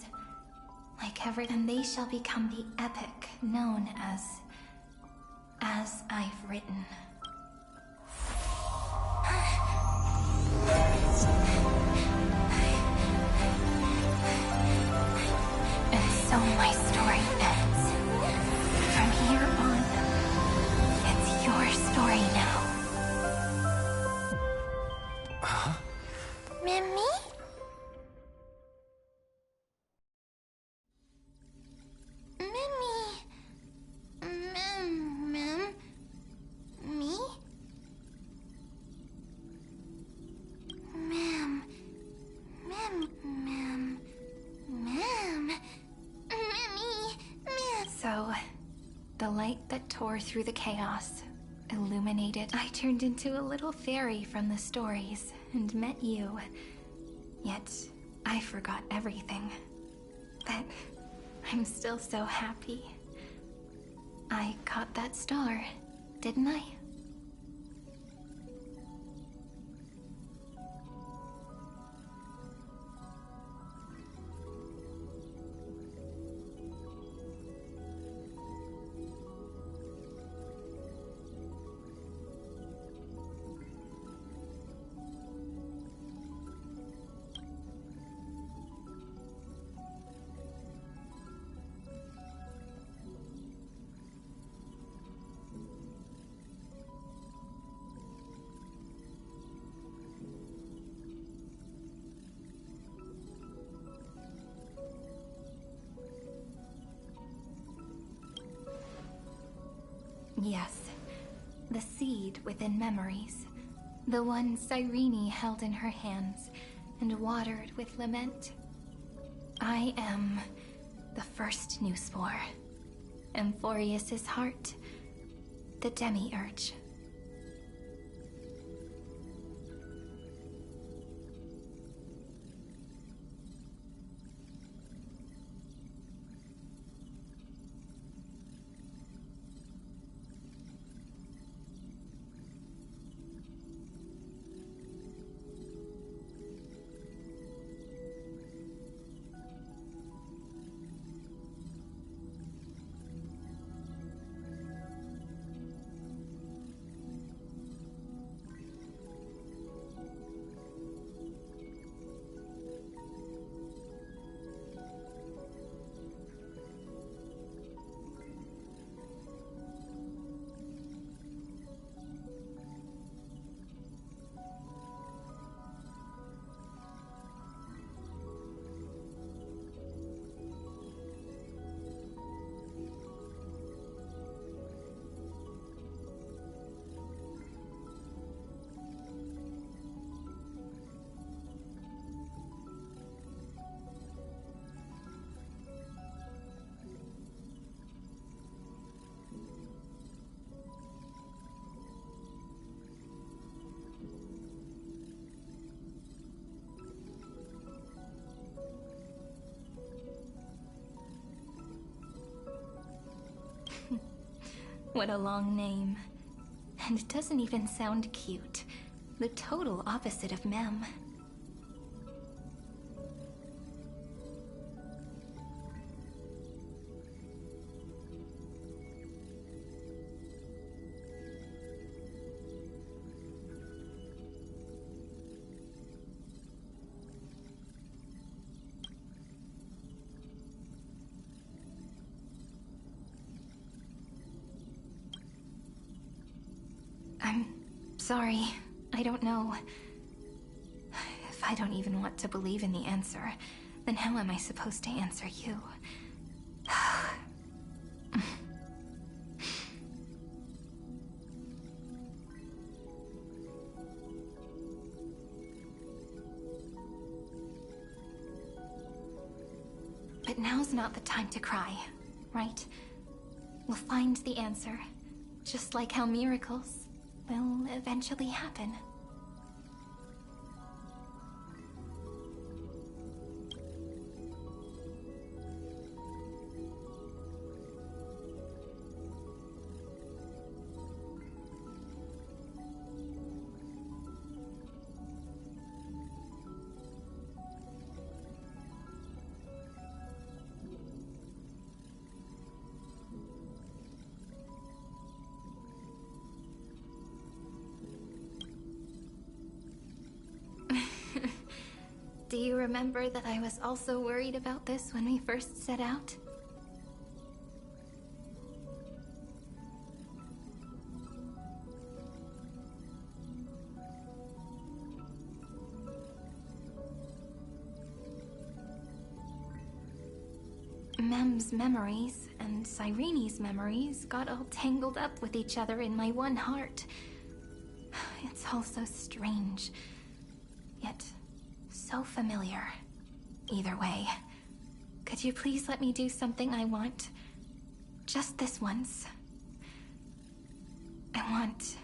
and they shall become the epic known as I've Written. And so my story ends. From here on, it's your story now. Huh? Mimi? So, the light that tore through the chaos, illuminated, I turned into a little fairy from the stories and met you. Yet, I forgot everything. But I'm still so happy. I caught that star, didn't I? Yes, the seed within memories. The one Cyrene held in her hands and watered with lament. I am the first new spore. Amphorius's heart, the demiurge. What a long name. And it doesn't even sound cute. The total opposite of Mem. I'm sorry. I don't know. If I don't even want to believe in the answer, then how am I supposed to answer you? But now's not the time to cry, right? We'll find the answer, just like how miracles will eventually happen. Do you remember that I was also worried about this when we first set out? Mem's memories and Cyrene's memories got all tangled up with each other in my one heart. It's all so strange, yet so familiar. Either way, could you please let me do something I want? Just this once. I want...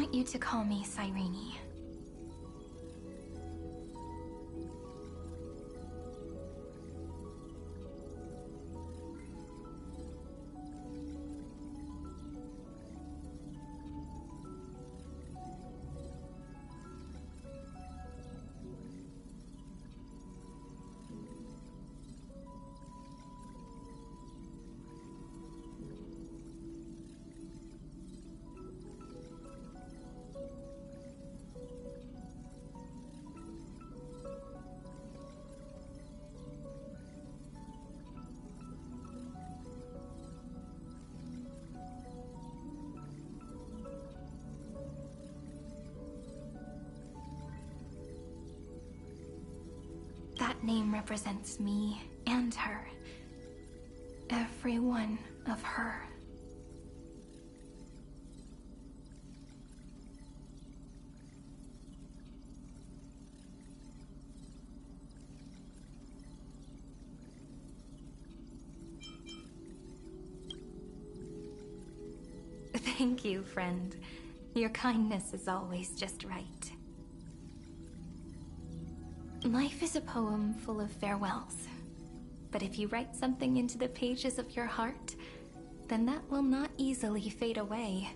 want you to call me Cyrene. That name represents me and her. Every one of her. Thank you, friend. Your kindness is always just right. Life is a poem full of farewells. But if you write something into the pages of your heart, then that will not easily fade away.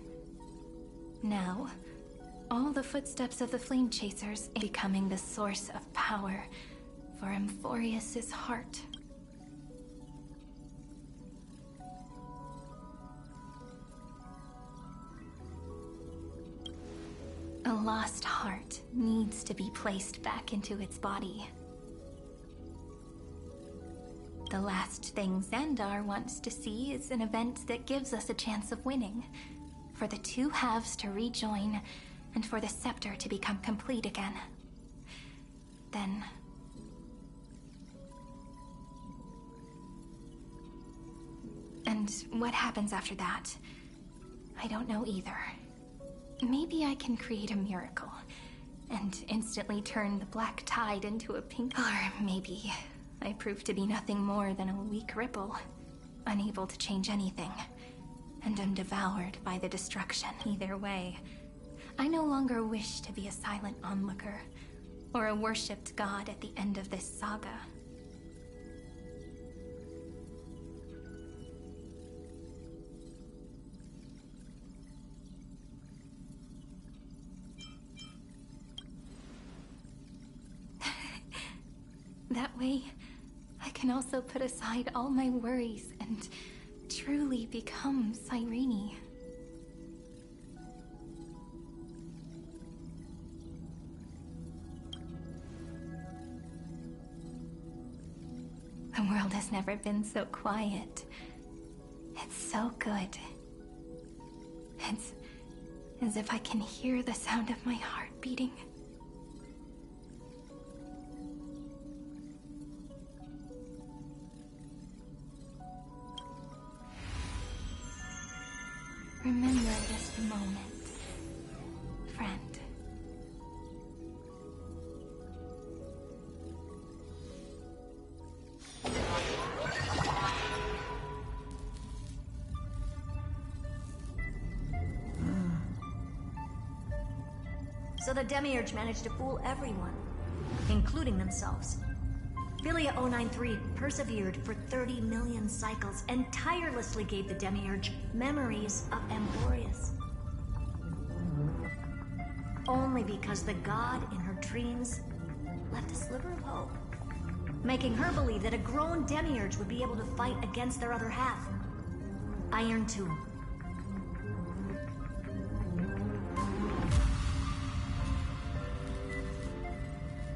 Now, all the footsteps of the Flame Chasers are becoming the source of power for Amphorius's heart. A lost heart needs to be placed back into its body. The last thing Xandar wants to see is an event that gives us a chance of winning, for the two halves to rejoin, and for the scepter to become complete again. Then... and what happens after that? I don't know either. Maybe I can create a miracle, and instantly turn the black tide into a pink... Or maybe I prove to be nothing more than a weak ripple, unable to change anything, and am devoured by the destruction. Either way, I no longer wish to be a silent onlooker, or a worshipped god at the end of this saga. That way, I can also put aside all my worries and truly become Cyrene. The world has never been so quiet. It's so good. It's as if I can hear the sound of my heart beating. Remember this moment, friend. So the Demiurge managed to fool everyone, including themselves. Philia 093 persevered for 30 million cycles and tirelessly gave the Demiurge memories of Amphorius. Only because the god in her dreams left a sliver of hope, making her believe that a grown Demiurge would be able to fight against their other half, Iron Tomb.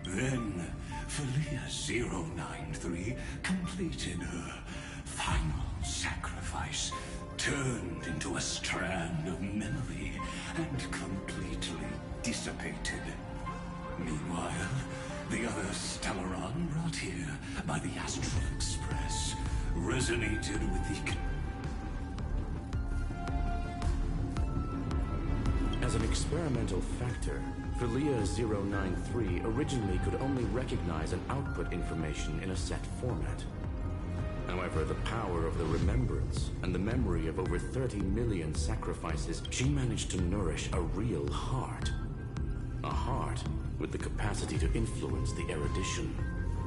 Then, Philia 093 completed her final sacrifice, turned into a strand of memory, and completely dissipated. Meanwhile, the other Stellaron brought here by the Astral Express resonated with the... As an experimental factor, Philia 093 originally could only recognize and output information in a set format. However, the power of the remembrance and the memory of over 30 million sacrifices, she managed to nourish a real heart. A heart with the capacity to influence the erudition.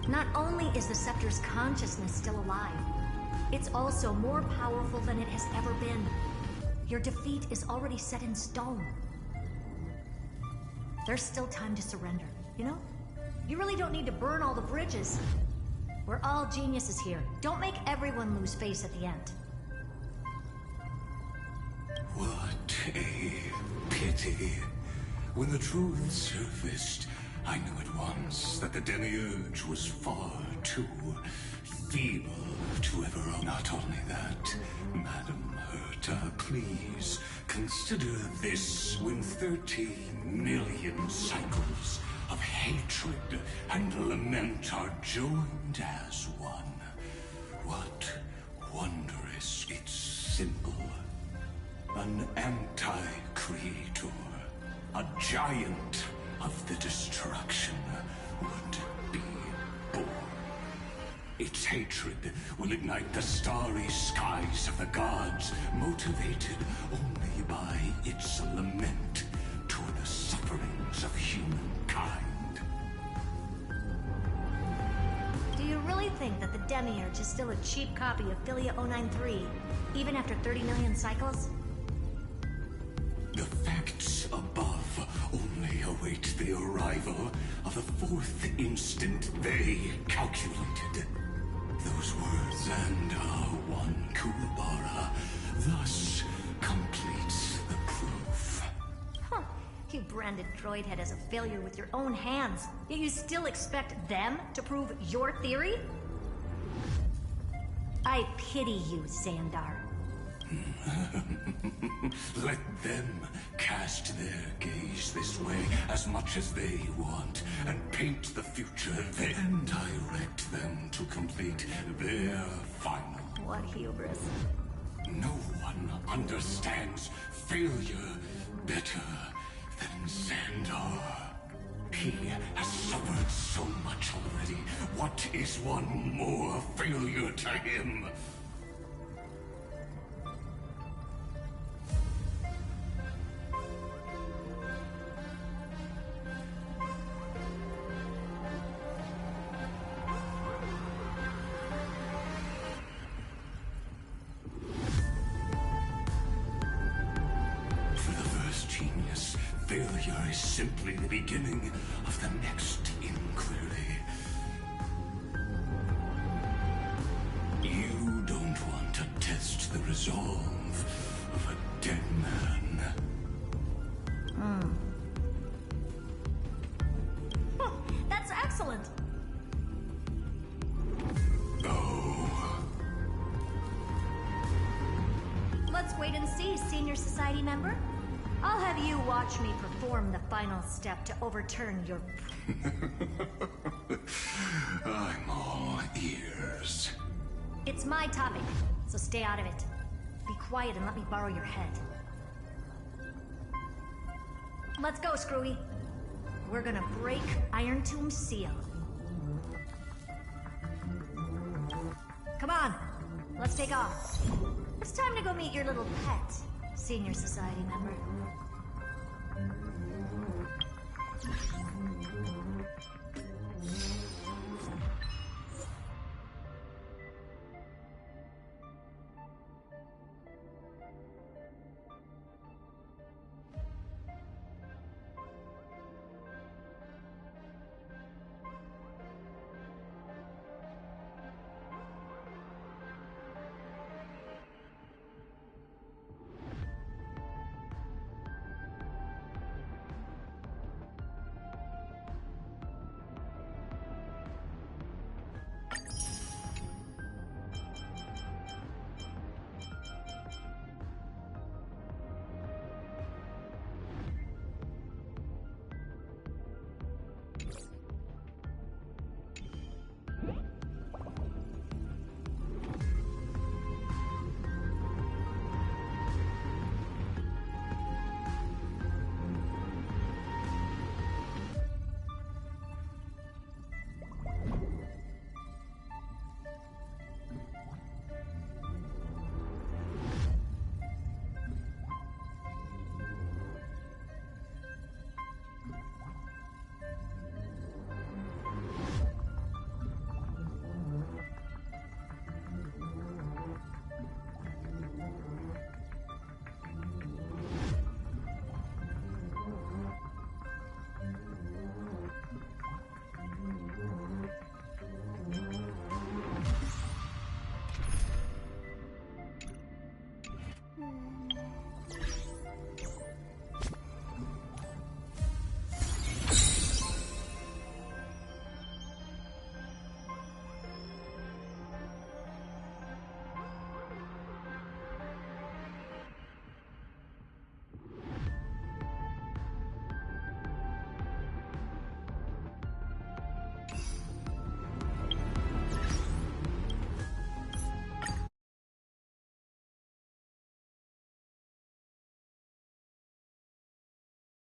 Not only is the Scepter's consciousness still alive, it's also more powerful than it has ever been. Your defeat is already set in stone. There's still time to surrender, you know? You really don't need to burn all the bridges. We're all geniuses here. Don't make everyone lose face at the end. What a pity. When the truth surfaced, I knew at once that the Demiurge was far too feeble to ever... Not only that, Madam Herta, please consider this when 30 million cycles of hatred and lament are joined as one. What wondrous its symbol. An anti-creator. A giant of the destruction would be born. Its hatred will ignite the starry skies of the gods, motivated only by its lament toward the sufferings of humankind. Do you really think that the Demiurge is still a cheap copy of Philia 093, even after 30 million cycles? The facts above only await the arrival of the fourth instant they calculated. Those words and one Kuwabara thus completes the proof. Huh. You branded Droidhead as a failure with your own hands, yet you still expect them to prove your theory? I pity you, Xandar. Let them cast their gaze this way as much as they want, and paint the future then direct them to complete their final. What hubris. No one understands failure better than Xandar. He has suffered so much already. What is one more failure to him? Failure is simply the beginning of the next inquiry. You don't want to test the resolve of a dead man. That's excellent. Oh. Let's wait and see, Senior Society member. I'll have you watch me perform the final step to overturn your... I'm all ears. It's my topic, so stay out of it. Be quiet and let me borrow your head. Let's go, Screwy. We're gonna break Iron Tomb's seal. Come on, let's take off. It's time to go meet your little pet, Senior Society member.